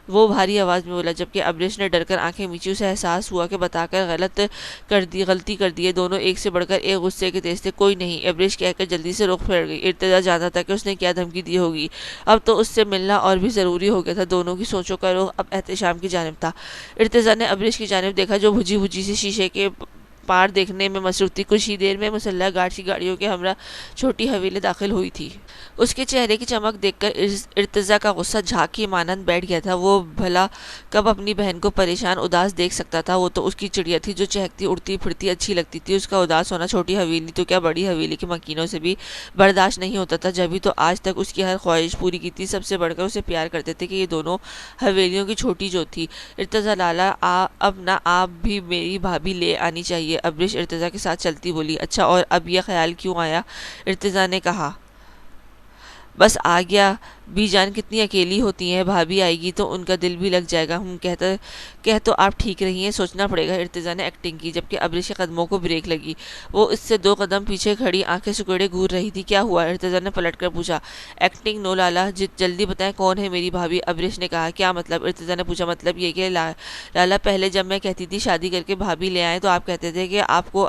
وہ بھاری آواز میں بولا، جبکہ ابریش نے ڈر کر آنکھیں میچی۔ اسے احساس ہوا کہ بتا کر غلطی کر دی ہے، دونوں ایک سے بڑھ کر ایک غصے کے تیز تھے۔ کوئی نہیں، ابریش کہہ کر جلدی سے رخ پھیر گئی۔ ارتضی جانتا تھا کہ اس نے کیا دھمکی دی ہوگی، اب تو اس سے ملنا اور بھی ضروری ہو گیا تھا۔ دونوں کی سوچوں کا رخ اب احتشام کی جانب تھا۔ ارتضی نے ابریش کی جانب دیکھا، جو بھجی سے شیشے کے پار دیکھنے میں مصروف تھی۔ کچھ ہی دیر میں مسلح گارڈ کی گاڑیوں کے ہمراہ چھوٹی حویلی داخل ہوئی تھی۔ اس کے چہرے کی چمک دیکھ کر ارتضی کا غصہ جھاگ مانند بیٹھ گیا تھا۔ وہ بھلا کب اپنی بہن کو پریشان اداس دیکھ سکتا تھا؟ وہ تو اس کی چڑیا تھی، جو چہکتی اڑتی پھرتی اچھی لگتی تھی۔ اس کا اداس ہونا چھوٹی حویلی تو کیا بڑی حویلی کے مکینوں سے بھی برداشت نہیں ہوتا تھا، جبھی تو آج تک اس کی ہر خواہش پوری کی تھی۔ سب سے بڑھ کر اسے پیار کرتے تھے کہ یہ دونوں حویلیوں کی چھوٹی جو تھی۔ ارتضی لالا، اب نہ آپ بھی میری بھابھی لے آنی چاہیے۔ ابریش ارتضی کے ساتھ چلتی بولی۔ اچھا، اور اب یہ خیال کیوں آیا؟ ارتضی نے کہا۔ بس آ گیا، بی جان کتنی اکیلی ہوتی ہیں، بھابھی آئے گی تو ان کا دل بھی لگ جائے گا۔ کہہ تو آپ ٹھیک رہی ہیں، سوچنا پڑے گا۔ ارتضی نے ایکٹنگ کی، جبکہ ابریش کے قدموں کو بریک لگی۔ وہ اس سے 2 قدم پیچھے کھڑی آنکھیں سکیڑے گھور رہی تھی۔ کیا ہوا؟ ارتضی نے پلٹ کر پوچھا۔ ایکٹنگ نو لالا، جلدی بتائیں کون ہے میری بھابھی؟ ابریش نے کہا۔ کیا مطلب؟ ارتضی نے پوچھا۔ مطلب یہ کہ لالا، پہلے جب میں کہتی تھی شادی کر کے بھابھی لے آئیں تو آپ کہتے تھے کہ آپ کو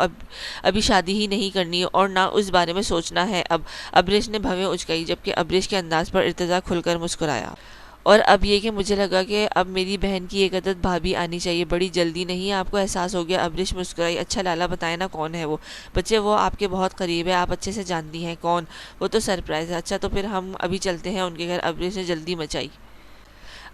ابھی شادی ہی نہیں کرنی اور نہ اس بارے میں سوچنا ہے۔ اب ابریش نے بھویں اچکائی، جبکہ ابریش کے انداز پر ارتضی کھل کر مسکرایا۔ اور اب یہ کہ مجھے لگا کہ اب میری بہن کی ایک عدد بھابھی آنی چاہیے، بڑی جلدی نہیں آپ کو احساس ہو گیا؟ ابریش مسکرائی۔ اچھا لالا، بتائیں نا کون ہے وہ؟ بچے، وہ آپ کے بہت قریب ہے، آپ اچھے سے جانتی ہیں کون؟ وہ تو سرپرائز ہے۔ اچھا تو پھر ہم ابھی چلتے ہیں ان کے گھر۔ ابریش نے جلدی مچائی۔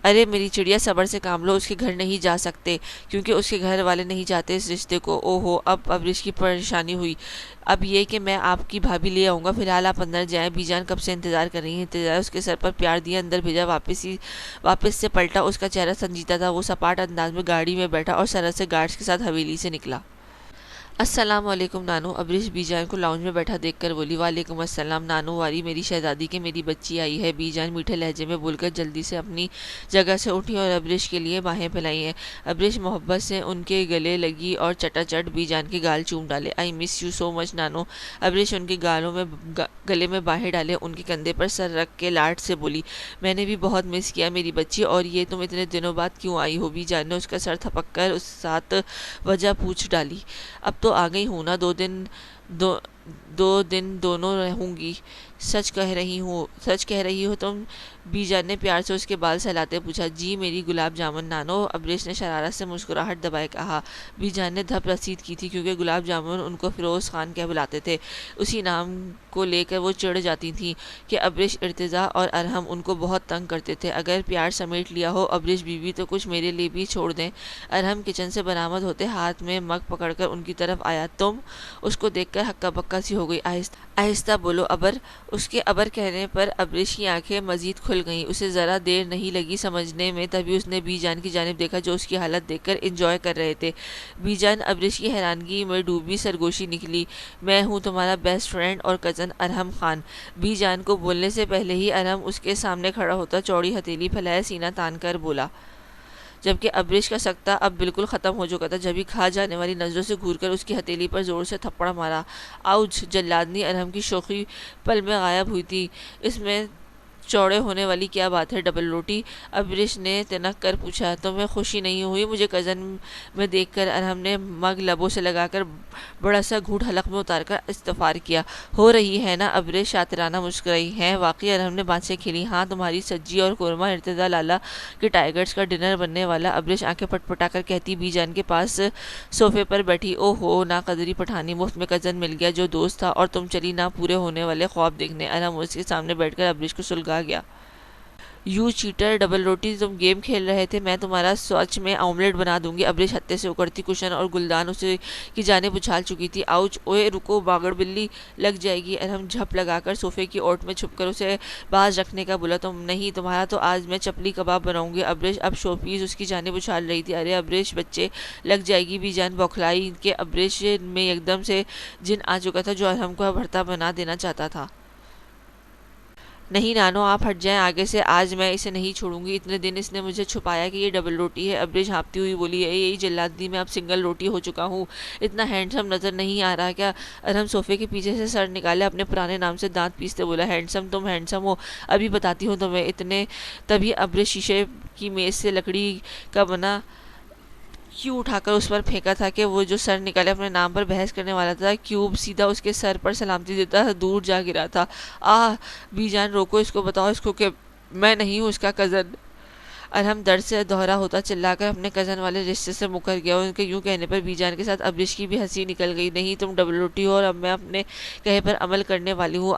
ارے میری چڑیا، صبر سے کام لو، اس کے گھر نہیں جا سکتے کیونکہ اس کے گھر والے نہیں چاہتے اس رشتے کو۔ او ہو، اب ابریش کی پریشانی ہوئی۔ اب یہ کہ میں آپ کی بھابھی لے آؤں گا، فی الحال آپ اندر جائیں، بی جان کب سے انتظار کر رہی ہیں۔ ارتضی اس کے سر پر پیار دیا اندر بھیجا، واپس سے پلٹا۔ اس کا چہرہ سنجیدہ تھا، وہ سپاٹ انداز میں گاڑی میں بیٹھا اور سرحد سے گارڈز کے ساتھ حویلی سے نکلا۔ السلام علیکم نانو، ابریش بی جان کو لاؤنج میں بیٹھا دیکھ کر بولی۔ وعلیکم السلام نانو، واری میری شہزادی کے میری بچی آئی ہے، بی جان میٹھے لہجے میں بول کر جلدی سے اپنی جگہ سے اٹھی اور ابریش کے لیے باہیں پھیلائی ہیں۔ ابریش محبت سے ان کے گلے لگی اور چٹا چٹ بی جان کے گال چوم ڈالے۔ آئی مس یو سو مچ نانو۔ ابریش ان کے گلے میں باہیں ڈالے، ان کے کندھے پر سر رکھ کے لاڈ سے بولی، میں نے بھی بہت مس کیا میری بچی، اور یہ تم اتنے دنوں بعد کیوں آئی ہو؟ بی جان نے اس کا سر تھپک کر اس ساتھ وجہ پوچھ ڈالی۔ اب تو آ گئی ہوں نا، دو دن دونوں رہوں گی، سچ کہہ رہی ہو تم؟ بی جان نے پیار سے اس کے بال سہلاتے پوچھا۔ جی میری گلاب جامن نانو، ابریش نے شرارت سے مسکراہٹ دبائے کہا۔ بی جان نے دھپ رسید کی تھی کیونکہ گلاب جامن ان کو فیروز خان کہہ بلاتے تھے، اسی نام کو لے کر وہ چڑھ جاتی تھیں کہ ابریش، ارتضیٰ اور ارحم ان کو بہت تنگ کرتے تھے۔ اگر پیار سمیٹ لیا ہو ابریش بیوی تو کچھ میرے لیے بھی چھوڑ دیں۔ ارحم کچن سے برآمد ہوتے ہاتھ میں مگ پکڑ کر ان کی طرف آیا۔ تم؟ اس کو دیکھ کر ہکا بکا سی ہو گئی۔ آہستہ بولو ابر۔ اس کے ابر کہنے پر ابریش کی آنکھیں مزید کھل گئیں۔ اسے ذرا دیر نہیں لگی سمجھنے میں، تبھی اس نے بی جان کی جانب دیکھا جو اس کی حالت دیکھ کر انجوائے کر رہے تھے۔ بی جان ابریش کی حیرانگی میں ڈوبی سرگوشی نکلی۔ میں ہوں تمہارا بیسٹ فرینڈ اور کزن ارحم خان۔ بی جان کو بولنے سے پہلے ہی ارحم اس کے سامنے کھڑا ہوتا چوڑی ہتھیلی پھیلائے سینہ تان کر بولا، جبکہ ابریش کا سکتہ اب بالکل ختم ہو چکا تھا جب ہی کھا جانے والی نظروں سے گھور کر اس کی ہتھیلی پر زور سے تھپڑ مارا۔ آؤچ! جلادنی ارحم کی شوخی پل میں غائب ہوئی تھی۔ اس میں چوڑے ہونے والی کیا بات ہے؟ ڈبل روٹی؟ ابریش نے تنک کر پوچھا۔ تمہیں خوشی نہیں ہوئی مجھے کزن میں دیکھ کر؟ ارحم نے مگ لبوں سے لگا کر بڑا سا گھونٹ حلق میں اتار کر استغفار کیا۔ ہو رہی ہے نا؟ ابریش شاطرانہ مسکرائی۔ ہیں واقعی؟ ارحم نے بانسیں کھیلی۔ ہاں، تمہاری سجی اور قورمہ ارتضیٰ لالا کے ٹائگرز کا ڈنر بننے والا۔ ابریش آنکھیں پٹ پٹا کر کہتی بی جان کے پاس صوفے پر بیٹھی، او ہو نا قدری پٹھانی، مفت میں کزن مل گیا جو دوست تھا، اور تم چلی نا پورے ہونے والے خواب دیکھنے۔ ارحم اس کے سامنے بیٹھ کر ابریش کو سلگا گیا۔ You chatter! ڈبل روٹی، تم گیم کھیل رہے تھے، میں تمہارا سچ میں آملیٹ بنا دوں گی۔ ابریش ہتے سے اکڑتی کشن اور گلدان اسے کی جانب اچھال چکی تھی۔ آؤچ! اوئے رکو، باگڑ بلی لگ جائے گی۔ ارحم جھپ لگا کر صوفے کی اوٹ میں چھپ کر اسے باز رکھنے کا بولا۔ تم نہیں، تمہارا تو آج میں چپلی کباب بناؤں گی۔ ابریش اب شو پیس اس کی جانب اچھال رہی تھی۔ ارے ابریش بچے، لگ جائے گی۔ بی جان بوکھلائی کہ ابریش میں یکدم سے جن آ چکا تھا جو ارحم کو بھرتا بنا دینا چاہتا تھا۔ نہیں نانو، آپ ہٹ جائیں آگے سے، آج میں اسے نہیں چھوڑوں گی۔ اتنے دن اس نے مجھے چھپایا کہ یہ ڈبل روٹی ہے۔ ابریش ہانپتی ہوئی بولی۔ یہی جلادی میں اب سنگل روٹی ہو چکا ہوں۔ اتنا ہینڈسم نظر نہیں آ رہا کیا؟ ارحم صوفے کے پیچھے سے سر نکالے اپنے پرانے نام سے دانت پیستے بولا۔ ہینڈسم؟ تم ہینڈسم ہو؟ ابھی بتاتی ہوں تمہیں۔ تبھی ابریش شیشے کی میز سے لکڑی کا بنا کیوں اٹھا کر اس پر پھینکا تھا کہ وہ جو سر نکالے اپنے نام پر بحث کرنے والا تھا، کیوب سیدھا اس کے سر پر سلامتی دیتا دور جا گرا تھا۔ آہ! بی جان روکو اس کو، بتاؤ اس کو کہ میں نہیں ہوں اس کا کزن۔ ارحم درد سے دہرا ہوتا چلا کر اپنے کزن والے رشتے سے مکر گیا۔ ان کے یوں کہنے پر بی جان کے ساتھ ابریش کی بھی ہنسی نکل گئی۔ نہیں، تم ڈبل روٹی ہو اور اب میں اپنے کہے پر عمل کرنے والی ہوں۔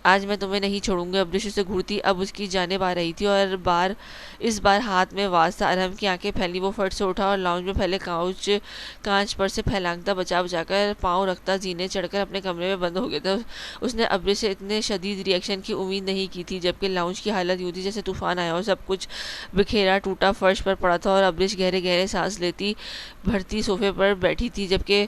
آج میں تمہیں نہیں چھوڑوں گی۔ ابریش اسے گھورتی اب اس کی جانب آ رہی تھی اور اس بار ہاتھ میں واز تھا۔ ارحم کی آنکھیں پھیلی، وہ فٹ سے اٹھا اور لاؤنج میں پھیلے کانچ پر سے پھیلانگتا بچا بچا کر پاؤں رکھتا زینے چڑھ کر اپنے کمرے میں بند ہو گیا تھا۔ اس نے ابریش سے اتنے شدید ری ایکشن کی امید نہیں کی تھی، جبکہ لاؤنج کی حالت یوں تھی جیسے طوفان آیا اور سب کچھ بکھیرا ٹوٹا فرش پر پڑا تھا، اور ابریش گہرے گہرے سانس لیتی بھرتی صوفے پر بیٹھی تھی، جبکہ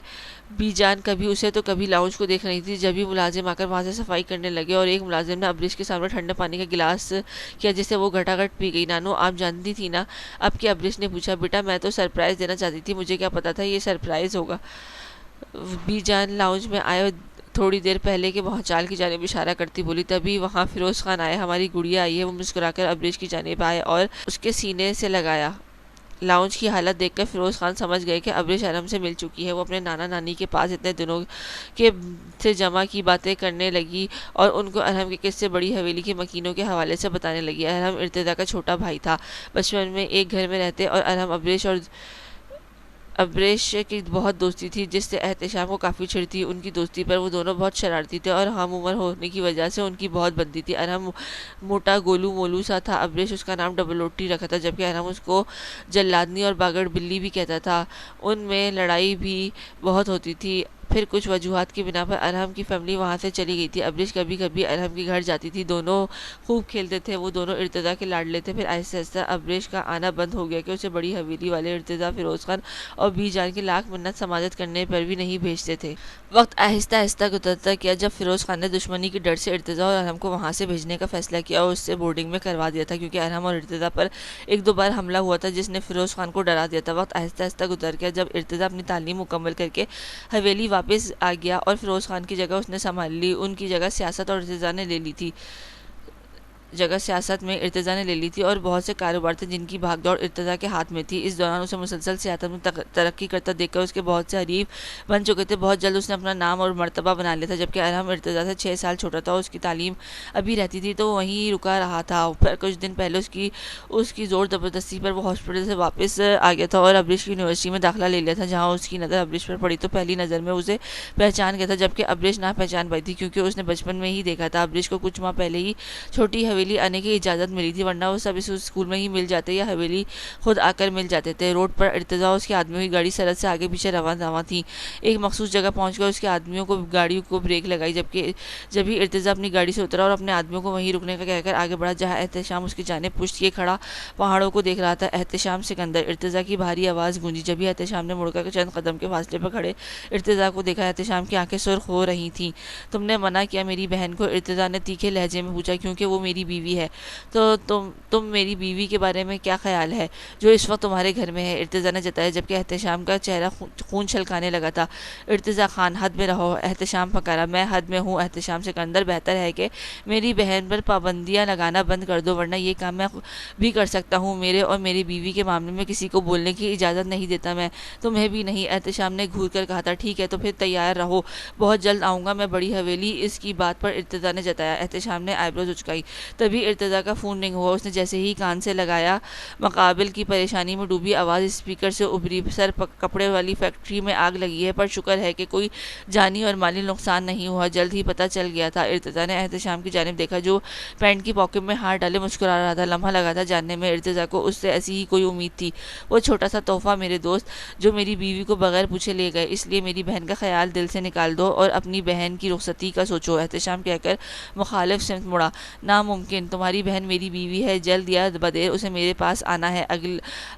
بی جان کبھی اسے تو کبھی لاؤنج کو دیکھ رہی تھی۔ جب ہی ملازم آ کر وہاں سے صفائی کرنے لگے اور ایک ملازم نے ابریش کے سامنے ٹھنڈے پانی کا گلاس کیا جسے وہ گھٹا گھٹ پی گئی۔ نانو، آپ جانتی تھی نا؟ اب کیا؟ ابریش نے پوچھا۔ بیٹا میں تو سرپرائز دینا چاہتی تھی، مجھے کیا پتا تھا یہ سرپرائز ہوگا۔ بی جان لاؤنج میں آئے تھوڑی دیر پہلے کہ وہاں چال کی جانب اشارہ کرتی بولی، تبھی وہاں فیروز خان آئے۔ ہماری گڑیا آئی ہے۔ وہ مسکرا کر ابریش کی جانب آئے اور اس کے سینے سے لگایا۔ لاؤنج کی حالت دیکھ کر فیروز خان سمجھ گئے کہ ابریش ارحم سے مل چکی ہے۔ وہ اپنے نانا نانی کے پاس اتنے دنوں کے سے جمع کی باتیں کرنے لگی اور ان کو ارحم کے قصے بڑی حویلی کے مکینوں کے حوالے سے بتانے لگی۔ ارحم ارتضیٰ کا چھوٹا بھائی تھا۔ بچپن میں ایک گھر میں رہتے اور ارحم ابریش کی بہت دوستی تھی جس سے احتشام کو کافی چھڑ تھی۔ ان کی دوستی پر وہ دونوں بہت شرارتی تھے اور ہم عمر ہونے کی وجہ سے ان کی بہت بنتی تھی۔ ارحم موٹا گولو مولو سا تھا۔ ابریش اس کا نام ڈبل روٹی رکھا تھا، جبکہ ارحم اس کو جلادنی اور باگڑ بلی بھی کہتا تھا۔ ان میں لڑائی بھی بہت ہوتی تھی۔ پھر کچھ وجوہات کی بنا پر ارحم کی فیملی وہاں سے چلی گئی تھی۔ ابریش کبھی کبھی ارحم کے گھر جاتی تھی، دونوں خوب کھیلتے تھے، وہ دونوں ارتضیٰ کے لاڈلے تھے۔ پھر آہستہ آہستہ ابریش کا آنا بند ہو گیا کہ اسے بڑی حویلی والے ارتضیٰ، فیروز خان اور بی جان کے لاکھ منت سماجت کرنے پر بھی نہیں بھیجتے تھے۔ وقت آہستہ آہستہ گزرتا گیا۔ جب فیروز خان نے دشمنی کے ڈر سے ارتضیٰ اور ارحم کو وہاں سے بھیجنے کا فیصلہ کیا اور اس سے بورڈنگ میں کروا دیا تھا، کیونکہ ارحم اور ارتضیٰ پر ایک دو بار حملہ ہوا تھا جس نے فیروز خان کو ڈرا دیا تھا۔ وقت آہستہ آہستہ گزر گیا۔ جب ارتضیٰ اپنی تعلیم مکمل کر کے حویلی واپس آ گیا اور فیروز خان کی جگہ اس نے سنبھال لی، ان کی جگہ سیاست میں ارتضیٰ نے لے لی تھی اور بہت سے کاروبار تھے جن کی بھاگ دوڑ ارتضیٰ کے ہاتھ میں تھی۔ اس دوران اسے مسلسل سیاست میں ترقی کرتا دیکھ کر اس کے بہت سے حریف بن چکے تھے۔ بہت جلد اس نے اپنا نام اور مرتبہ بنا لیا تھا۔ جبکہ ارحم ارتضیٰ سے 6 سال چھوٹا تھا اور اس کی تعلیم ابھی رہتی تھی تو وہ وہیں رکا رہا تھا۔ پھر کچھ دن پہلے اس کی زور زبردستی پر وہ ہاسپٹل سے واپس آ گیا تھا اور ابریش کی یونیورسٹی میں داخلہ لے لیا تھا، جہاں اس کی نظر ابریش پر پڑی تو پہلی نظر میں اسے پہچان گیا تھا، جبکہ ابریش نہ پہچان پائی تھی کیونکہ اس نے بچپن میں ہی دیکھا تھا۔ ابریش کو کچھ ماہ پہلے ہی چھوٹی حویلی آنے کی اجازت ملی تھی، ورنہ وہ سب اس اسکول میں ہی مل جاتے یا حویلی خود آ کر مل جاتے تھے۔ روڈ پر ارتضیٰ اور اس کے آدمیوں کی گاڑی سرحد سے آگے پیچھے رواں تھی۔ ایک مخصوص جگہ پہنچ کر اس کے آدمیوں کو گاڑی کو بریک لگائی، جبھی ارتضیٰ اپنی گاڑی سے اترا اور اپنے آدمیوں کو وہیں رکنے کا کہہ کر آگے بڑھا جہاں احتشام اس کی جانب پشت کیے کھڑا پہاڑوں کو دیکھ رہا تھا۔ احتشام سکندر، ارتضیٰ کی بھاری آواز گونجی، جبھی احتشام نے مڑ کر چند قدم کے فاصلے پر کھڑے ارتضیٰ کو دیکھا۔ احتشام کی آنکھیں سرخ ہو رہی تھیں۔ تم نے منع کیا میری بہن کو؟ ارتضیٰ نے تیکھے لہجے میں پوچھا۔ کیونکہ وہ میری بیوی ہے۔ تو تم میری بیوی کے بارے میں کیا خیال ہے جو اس وقت تمہارے گھر میں ہے؟ ارتضیٰ نے جتایا، جبکہ احتشام کا چہرہ خون چھلکانے لگا تھا۔ ارتضیٰ خان حد میں رہو، احتشام پکارا۔ میں حد میں ہوں احتشام سکندر، بہتر ہے کہ میری بہن پر پابندیاں لگانا بند کر دو، ورنہ یہ کام میں بھی کر سکتا ہوں۔ میرے اور میری بیوی کے معاملے میں کسی کو بولنے کی اجازت نہیں دیتا، میں تمہیں بھی نہیں۔ احتشام نے گھور کر کہا تھا۔ ٹھیک ہے تو پھر تیار رہو، بہت جلد آؤں گا میں بڑی حویلی۔ اس کی بات پر ارتضیٰ نے جتایا۔ احتشام نے آئیبروز اچکائی۔ تبھی ارتضیٰ کا فون رنگ ہوا۔ اس نے جیسے ہی کان سے لگایا، مقابل کی پریشانی میں ڈوبی آواز اسپیکر سے ابھری۔ سر کپڑے والی فیکٹری میں آگ لگی ہے، پر شکر ہے کہ کوئی جانی اور مالی نقصان نہیں ہوا، جلد ہی پتہ چل گیا تھا۔ ارتضیٰ نے احتشام کی جانب دیکھا جو پینٹ کی پاکٹ میں ہاتھ ڈالے مسکرا رہا تھا۔ لمحہ لگا تھا جاننے میں ارتضیٰ کو اس سے ایسی ہی کوئی امید تھی۔ وہ چھوٹا سا تحفہ میرے دوست جو میری بیوی کو بغیر پوچھے لے گئے، اس لیے میری بہن کا خیال دل سے نکال دو اور اپنی بہن کی رخصتی کا سوچو۔ احتشام کہہ کر مخالف سمت مڑا۔ ناممکن، تمہاری بہن میری بیوی ہے، جلد یا بدیر اسے میرے پاس آنا ہے۔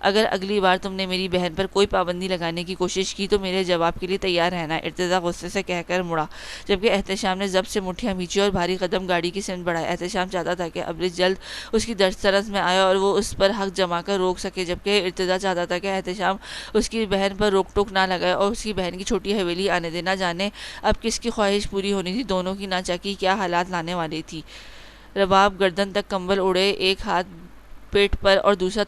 اگر اگلی بار تم نے میری بہن پر کوئی پابندی لگانے کی کوشش کی تو میرے جواب کے لیے تیار رہنا۔ ارتضیٰ غصے سے کہہ کر مڑا، جبکہ احتشام نے ضبط سے مٹھیاں بھینچی اور بھاری قدم گاڑی کی سمت بڑھائے۔ احتشام چاہتا تھا کہ ابریش جلد اس کی دسترس میں آئے اور وہ اس پر حق جما کر روک سکے، جبکہ ارتضیٰ چاہتا تھا کہ احتشام اس کی بہن پر روک ٹوک نہ لگائے اور اس کی بہن کی چھوٹی حویلی آنے دے۔ نہ جانے اب کس کی خواہش پوری ہونی تھی، دونوں کی نہ چاکی کیا حالات لانے والی تھی۔ رباب گردن تک کمبل اوڑھے، ایک ہاتھ پیٹ پر اور دوسرا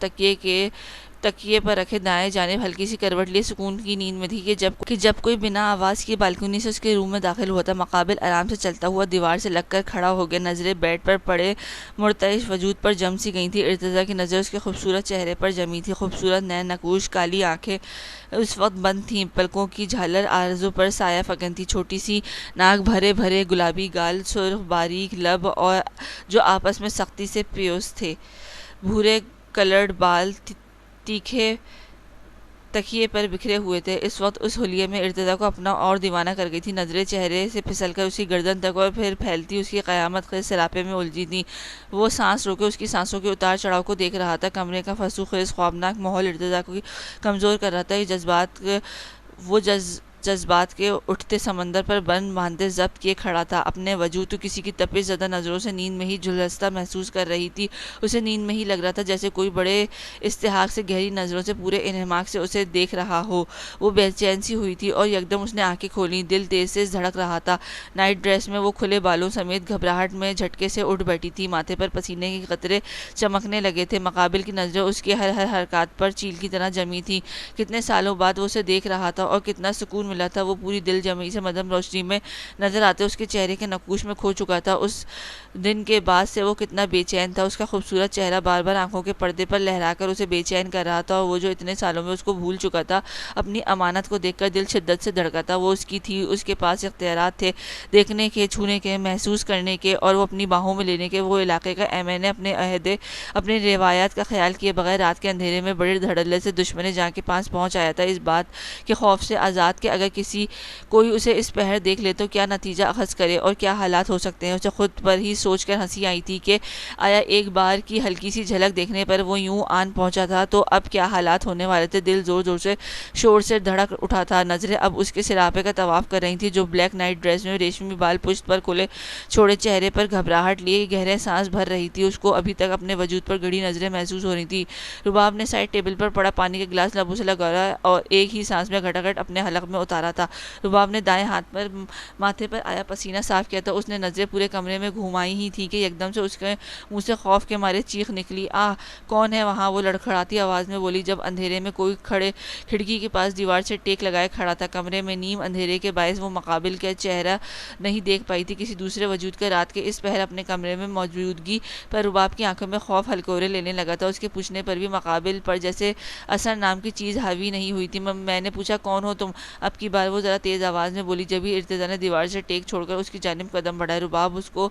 تکیے پر رکھے دائیں جانب ہلکی سی کروٹ لیے سکون کی نیند میں تھی کہ جب کوئی بنا آواز کی بالکنی سے اس کے روم میں داخل ہوا تھا۔ مقابل آرام سے چلتا ہوا دیوار سے لگ کر کھڑا ہو گیا، نظریں بیڈ پر پڑے مرتعش وجود پر جم سی گئی تھی۔ ارتضیٰ کی نظر اس کے خوبصورت چہرے پر جمی تھی۔ خوبصورت نین نقوش کالی آنکھیں اس وقت بند تھیں، پلکوں کی جھالر آرزو پر سایہ فکن تھی۔ چھوٹی سی ناک، بھرے بھرے گلابی گال، سرخ باریک لب اور جو آپس میں سختی سے پیوست تھے، بھورے کلرڈ بال تیکھے تکیے پر بکھرے ہوئے تھے۔ اس وقت اس حلیے میں ارتضیٰ کو اپنا اور دیوانہ کر گئی تھی۔ نظریں چہرے سے پھسل کر اس کی گردن تک اور پھر پھیلتی اس کی قیامت خیز سراپے میں الجھی تھیں۔ وہ سانس روکے اس کی سانسوں کے اتار چڑھاؤ کو دیکھ رہا تھا۔ کمرے کا فسوں خیز خوابناک ماحول ارتضیٰ کو کمزور کر رہا تھا۔ وہ جذبات کے اٹھتے سمندر پر بند باندھے ضبط کیے کھڑا تھا۔ اپنے وجود کو کسی کی تپش زدہ نظروں سے نیند میں ہی جھلستا محسوس کر رہی تھی۔ اسے نیند میں ہی لگ رہا تھا جیسے کوئی بڑے استحقاق سے گہری نظروں سے پورے انہماک سے اسے دیکھ رہا ہو۔ وہ بے چین سی ہوئی تھی اور یکدم اس نے آنکھیں کھولیں۔ دل تیز تیز دھڑک رہا تھا۔ نائٹ ڈریس میں وہ کھلے بالوں سمیت گھبراہٹ میں جھٹکے سے اٹھ بیٹھی تھی۔ ماتھے پر پسینے کے قطرے چمکنے لگے تھے۔ مقابل کی نظریں اس کے ہر حرکات پر چیل کی طرح جمی تھیں۔ کتنے سالوں بعد وہ اسے دیکھ رہا تھا اور کتنا سکون ملا تھا۔ وہ پوری دل جمعی سے مدھم روشنی میں نظر آتے اس کے چہرے کے نقوش میں کھو چکا تھا۔ اس دن کے بعد سے وہ کتنا بے چین تھا۔ اس کا خوبصورت چہرہ بار بار آنکھوں کے پردے پر لہرا کر اسے بے چین کر رہا تھا، اور وہ جو اتنے سالوں میں اس کو بھول چکا تھا، اپنی امانت کو دیکھ کر دل شدت سے دھڑکا تھا۔ وہ اس کی تھی، اس کے پاس اختیارات تھے دیکھنے کے، چھونے کے، محسوس کرنے کے اور وہ اپنی باہوں میں لینے کے۔ وہ علاقے کا میں نے اپنے عہدے، اپنے روایات کا خیال کیے بغیر رات کے اندھیرے میں بڑے دھڑلے سے دشمن جان کے پاس پہنچ آیا تھا، اس بات کے خوف سے آزاد کہ اگر کوئی اسے اس پہر دیکھ لے تو کیا نتیجہ اخذ کرے اور کیا حالات ہو سکتے ہیں۔ اسے خود پر ہی سوچ کر ہنسی آئی تھی کہ آیا ایک بار کی ہلکی سی جھلک دیکھنے پر وہ یوں آن پہنچا تھا تو اب کیا حالات ہونے والے تھے۔ دل زور زور سے شور سے دھڑک اٹھا تھا۔ نظریں اب اس کے سراپے کا طواف کر رہی تھی جو بلیک نائٹ ڈریس میں ریشمی بال پشت پر کھلے چھوڑے چہرے پر گھبراہٹ لیے گہرے سانس بھر رہی تھی۔ اس کو ابھی تک اپنے وجود پر گڑی نظریں محسوس ہو رہی تھی۔ رباب نے سائڈ ٹیبل پر پڑا پانی کا گلاس لبوں سے لگایا اور ایک ہی سانس میں گھٹا اپنے حلق میں اتارا تھا۔ رباب نے دائیں ہاتھ پر ماتھے پر آیا پسینہ صاف کیا تھا۔ اس نے نظریں پورے کمرے میں گھمائی ہی تھی کہ یکدم سے اس کے منہ سے خوف کے مارے چیخ نکلی۔ آہ، کون ہے وہاں؟ وہ لڑکھڑاتی آواز میں بولی جب اندھیرے میں کوئی کھڑکی کے پاس دیوار سے ٹیک لگائے کھڑا تھا۔ کمرے میں نیم اندھیرے کے باعث وہ مقابل کا چہرہ نہیں دیکھ پائی تھی۔ کسی دوسرے وجود کا رات کے اس پہر اپنے کمرے میں موجودگی پر رباب کی آنکھوں میں خوف ہلکورے لینے لگا تھا۔ اس کے پوچھنے پر بھی مقابل پر جیسے اثر نام کی چیز حاوی نہیں ہوئی تھی۔ میں نے پوچھا کون ہو تم؟ اب کی بار وہ ذرا تیز آواز میں بولی۔ جبھی ارتضیٰ نے دیوار سے ٹیک چھوڑ کر اس کی جانب قدم بڑھائے۔ رباب اس کو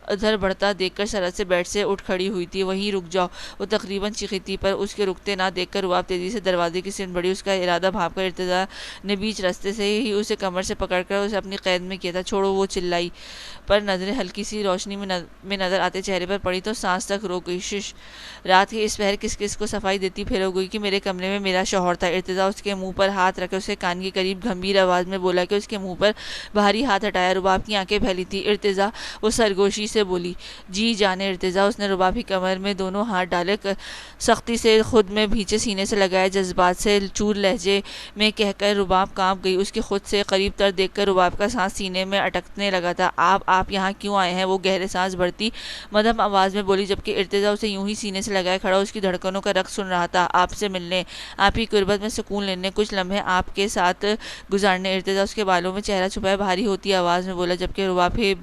ادھر بڑھتا دیکھ کر سرعت سے بیڈ سے اٹھ کھڑی ہوئی تھی۔ وہیں رک جاؤ، وہ تقریباً چیخی تھی، پر اس کے رکتے نہ دیکھ کر رباب تیزی سے دروازے کی سمت بڑھی۔ اس کا ارادہ بھانپ کر ارتضیٰ نے بیچ راستے سے ہی اسے کمر سے پکڑ کر اسے اپنی قید میں کیا تھا۔ چھوڑو، وہ چلائی، پر نظریں ہلکی سی روشنی میں نظر آتے چہرے پر پڑی تو سانس تک روک گئی۔ شش، رات کی اس پہر کس کو صفائی دیتی پھرو گئی کہ میرے کمرے میں میرا شوہر تھا۔ ارتضیٰ اس کے منہ پر ہاتھ رکھے اس کے کان کے قریب گھمبیر آواز میں بولا کہ اس کے منہ پر بھاری ہاتھ ہٹایا۔ رباب کی آنکھیں پھیلی تھی۔ ارتضیٰ، وہ سرگوشی سے بولی۔ جی جانے ارتضیٰ۔ اس نے رباب کی کمر میں دونوں ہاتھ ڈالے، سختی سے خود میں بھینچے سینے سے لگائے، جذبات سے چور لہجے میں کہہ کر رباب کانپ گئی۔ اس کے خود سے قریب تر دیکھ کر رباب کا سانس سینے میں اٹکنے لگا تھا۔ آپ یہاں کیوں آئے ہیں؟ وہ گہرے سانس بھرتی مدھم آواز میں بولی، جبکہ ارتضیٰ اسے یوں ہی سینے سے لگائے کھڑا اس کی دھڑکنوں کا رقص سن رہا تھا۔ آپ سے ملنے، آپ کی قربت میں سکون لینے، کچھ لمحے آپ کے ساتھ گزارنے۔ ارتضیٰ اس کے بالوں میں چہرہ چھپائے بھاری ہوتی آواز میں بولا، جبکہ رباب کے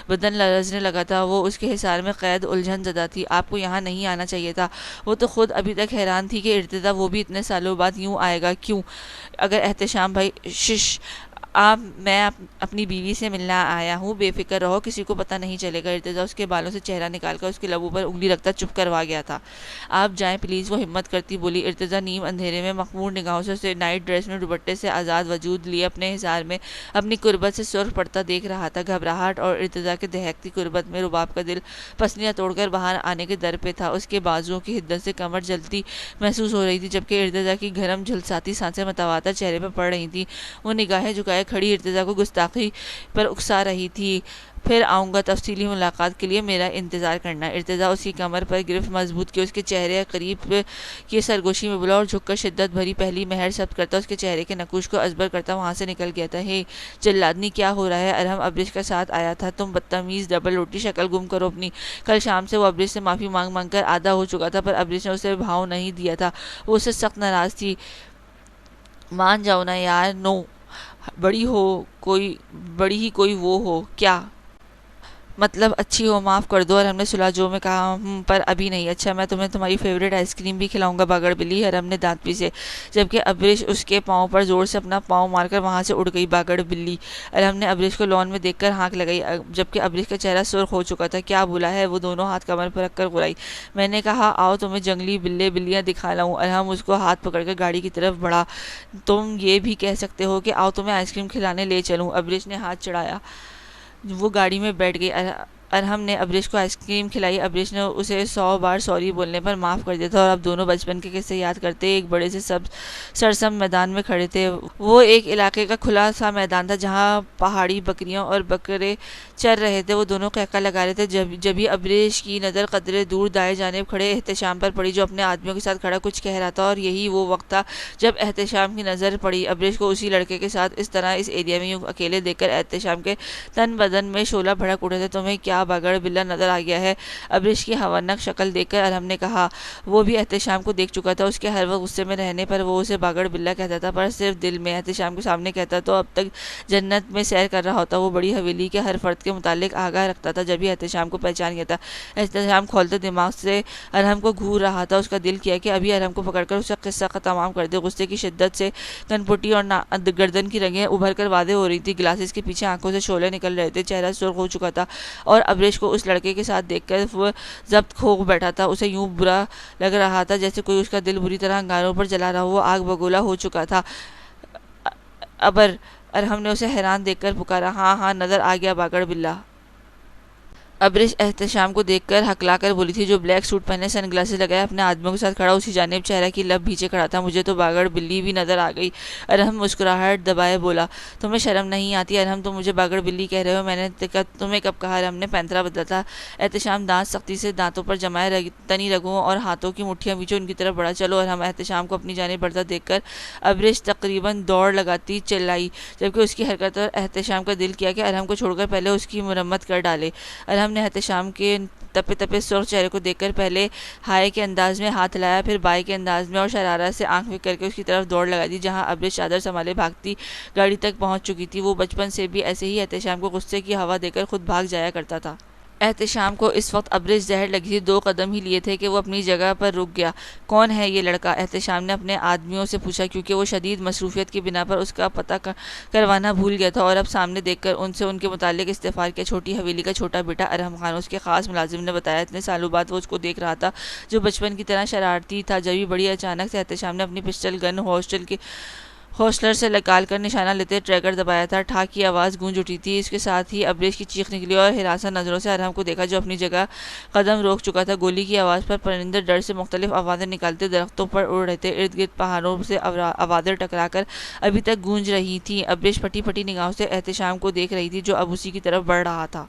بدن لرزنے لگا تھا۔ وہ اس کے حصار میں قید الجھن زدہ تھی۔ آپ کو یہاں نہیں آنا چاہیے تھا۔ وہ تو خود ابھی تک حیران تھی کہ ارتضیٰ، وہ بھی اتنے سالوں بعد، یوں آئے گا کیوں؟ اگر احتشام بھائی، شش، میں اپنی بیوی سے ملنا آیا ہوں، بے فکر رہو، کسی کو پتہ نہیں چلے گا۔ ارتضیٰ اس کے بالوں سے چہرہ نکال کر اس کے لبوں پر انگلی رکھتا چپ کروا گیا تھا۔ آپ جائیں پلیز، وہ ہمت کرتی بولی۔ ارتضیٰ نیم اندھیرے میں مخمور نگاہوں سے اسے نائٹ ڈریس میں دوپٹے سے آزاد وجود لیے اپنے حصار میں اپنی قربت سے سرخ پڑتا دیکھ رہا تھا۔ گھبراہٹ اور ارتضیٰ کے دہکتی قربت میں رباب کا دل پسلیاں توڑ کر باہر آنے کے در پہ تھا۔ اس کے بازوؤں کی حدت سے کمر جلتی محسوس ہو رہی تھی، جبکہ ارتضیٰ کی گرم جھلساتی سانسیں متواتر چہرے پر پڑ رہی تھیں۔ وہ نگاہیں جھکائے کھڑی ارتضیٰ کو گستاخی پر اکسا رہی تھی۔ پھر آؤں گا، تفصیلی ملاقات کے لیے میرا انتظار کرنا۔ ارتضیٰ اس کی کمر پر گرفت مضبوط کی اس کے چہرے قریب کی سرگوشی میں بولا اور جھک کر شدت بھری پہلی مہر ثبت کرتا اس کے چہرے کے نقوش کو ازبر کرتا وہاں سے نکل گیا تھا۔ ہے جلادنی، کیا ہو رہا ہے؟ ارحم ابریش کا ساتھ آیا تھا، تم بدتمیز ڈبل روٹی، شکل گم کرو اپنی۔ کل شام سے وہ ابریش سے معافی مانگ مانگ کر آدھا ہو چکا تھا، پر ابریش نے اسے بھاؤ نہیں دیا تھا۔ وہ اس سے سخت ناراض تھی۔ مان جاؤ نا یار، نو، بڑی ہی کوئی وہ ہو کیا؟ مطلب اچھی ہو، معاف کر دو۔ ارحم نے سلاجو میں کہا، پر ابھی نہیں۔ اچھا، میں تمہیں تمہاری فیوریٹ آئس کریم بھی کھلاؤں گا باگڑ بلی۔ ارحم نے دانت پیسے، جبکہ ابریش اس کے پاؤں پر زور سے اپنا پاؤں مار کر وہاں سے اڑ گئی۔ باگڑ بلی! ارحم نے ابریش کو لون میں دیکھ کر ہانک لگائی، جبکہ ابریش کا چہرہ سرخ ہو چکا تھا۔ کیا بولا ہے؟ وہ دونوں ہاتھ کمر پر رکھ کر گرائی۔ میں نے کہا آؤ تمہیں جنگلی بلیاں دکھا لاؤں۔ ارحم اس کو ہاتھ پکڑ کر گاڑی کی طرف بڑھا۔ تم یہ بھی کہہ سکتے ہو کہ آؤ تمہیں آئس کریم کھلانے لے چلوں۔ ابریش نے ہاتھ چڑھایا۔ وہ گاڑی میں بیٹھ گئی۔ ارحم نے ابریش کو آئس کریم کھلائی۔ ابریش نے اسے 100 بار سوری بولنے پر معاف کر دیا تھا، اور اب دونوں بچپن کے قصے یاد کرتے ایک بڑے سے سرسبز میدان میں کھڑے تھے۔ وہ ایک علاقے کا کھلا سا میدان تھا جہاں پہاڑی بکریاں اور بکرے چر رہے تھے۔ وہ دونوں قہقہ لگا رہے تھے، جبھی ابریش کی نظر قدرے دور دائیں جانب کھڑے احتشام پر پڑی، جو اپنے آدمیوں کے ساتھ کھڑا کچھ کہہ رہا تھا، اور یہی وہ وقت تھا جب احتشام کی نظر پڑی ابریش کو اسی لڑکے کے ساتھ اس طرح اس ایریا میں یوں اکیلے دیکھ کر احتشام کے تن بدن میں شعلہ بھڑک اٹھے تھے۔ تمہیں کیا باگڑ بلا نظر آ گیا ہے؟ ابریش کی ہونک شکل دیکھ کر ارحم نے کہا۔ وہ بھی احتشام کو دیکھ چکا تھا۔ اس کے ہر وقت غصے میں رہنے پر وہ اسے باگڑ بلا کہتا تھا، پر صرف دل میں۔ احتشام کے سامنے کہتا تو اب تک جنت میں سیر کر رہا ہوتا۔ وہ بڑی حویلی کے ہر فرد کے متعلق آگاہ رکھتا تھا، جبھی احتشام کو پہچان گیا تھا۔ احتشام کھولتے دماغ سے ارحم کو گھور رہا تھا۔ اس کا دل کیا کہ ابھی ارحم کو پکڑ کر اسے قصہ تمام کر دے۔ غصے کی شدت سے کنپٹی اور گردن کی رگیں ابھر کر واضح ہو رہی تھی۔ گلاسز کے پیچھے آنکھوں سے شعلے نکل رہے تھے۔ چہرہ سرخ ہو چکا تھا، اور ابریش کو اس لڑکے کے ساتھ دیکھ کر وہ ضبط کھو بیٹھا تھا۔ اسے یوں برا لگ رہا تھا جیسے کوئی اس کا دل بری طرح انگاروں پر جلا رہا ہو۔ وہ آگ بگولا ہو چکا تھا۔ ابر، ارحم نے اسے حیران دیکھ کر پکارا۔ ہاں ہاں نظر آ گیا باگڑ بلا۔ ابرش احتشام کو دیکھ کر ہکلا کر بولی تھی، جو بلیک سوٹ پہنے سن گلاسز لگائے اپنے آدمیوں کے ساتھ کھڑا اسی جانب چہرہ کی لب بھیچے کھڑا تھا۔ مجھے تو باگڑ بلی بھی نظر آ گئی۔ ارحم مسکراہٹ دبائے بولا، تمہیں شرم نہیں آتی ارحم، تم مجھے باگڑ بلی کہہ رہے ہو؟ میں نے تمہیں کب کہا؟ ارحم نے پینترا بدلا تھا۔ احتشام دانت سختی سے دانتوں پر جمائے تنی رگوں اور ہاتھوں کی مٹھیاں بیچے ان کی طرف بڑھا۔ چلو ارحم، احتشام کو اپنی جانب بڑھتا دیکھ کر ابرش تقریباً دوڑ لگاتی چلائی، جبکہ اس کی حرکت اور احتشام کا دل کیا کہ ارحم کو چھوڑ کر پہلے اس کی مرمت کر ڈالے۔ ارحم نے احتشام کے تپے تپے سرخ چہرے کو دیکھ کر پہلے ہائے کے انداز میں ہاتھ ہلایا، پھر بائے کے انداز میں اور شرارت سے آنکھ کر کے اس کی طرف دوڑ لگا دی جہاں ابرش چادر سنبھالے بھاگتی گاڑی تک پہنچ چکی تھی۔ وہ بچپن سے بھی ایسے ہی احتشام کو غصے کی ہوا دے کر خود بھاگ جایا کرتا تھا۔ احتشام کو اس وقت ابرش زہر لگی تھی، 2 قدم ہی لیے تھے کہ وہ اپنی جگہ پر رک گیا۔ کون ہے یہ لڑکا؟ احتشام نے اپنے آدمیوں سے پوچھا، کیونکہ وہ شدید مصروفیت کی بنا پر اس کا پتہ کروانا بھول گیا تھا، اور اب سامنے دیکھ کر ان سے ان کے متعلق استفسار کیا۔ چھوٹی حویلی کا چھوٹا بیٹا ارحم خان، اس کے خاص ملازم نے بتایا۔ اتنے سالوں بعد وہ اس کو دیکھ رہا تھا جو بچپن کی طرح شرارتی تھا۔ جبھی بڑی اچانک سے احتشام نے اپنی پسٹل گن ہولسٹر سے نکال کر نشانہ لیتے ٹریگر دبایا تھا۔ ٹھاک کی آواز گونج اٹھی تھی، اس کے ساتھ ہی ابرش کی چیخ نکلی اور ہراساں نظروں سے ارحم کو دیکھا جو اپنی جگہ قدم روک چکا تھا۔ گولی کی آواز پر پرندے ڈر سے مختلف آوازیں نکالتے درختوں پر اڑ رہے تھے۔ ارد گرد پہاڑوں سے آوازیں ٹکرا کر ابھی تک گونج رہی تھیں۔ ابرش پھٹی پھٹی نگاہوں سے احتشام کو دیکھ رہی تھی جو اب اسی کی طرف بڑھ رہا تھا۔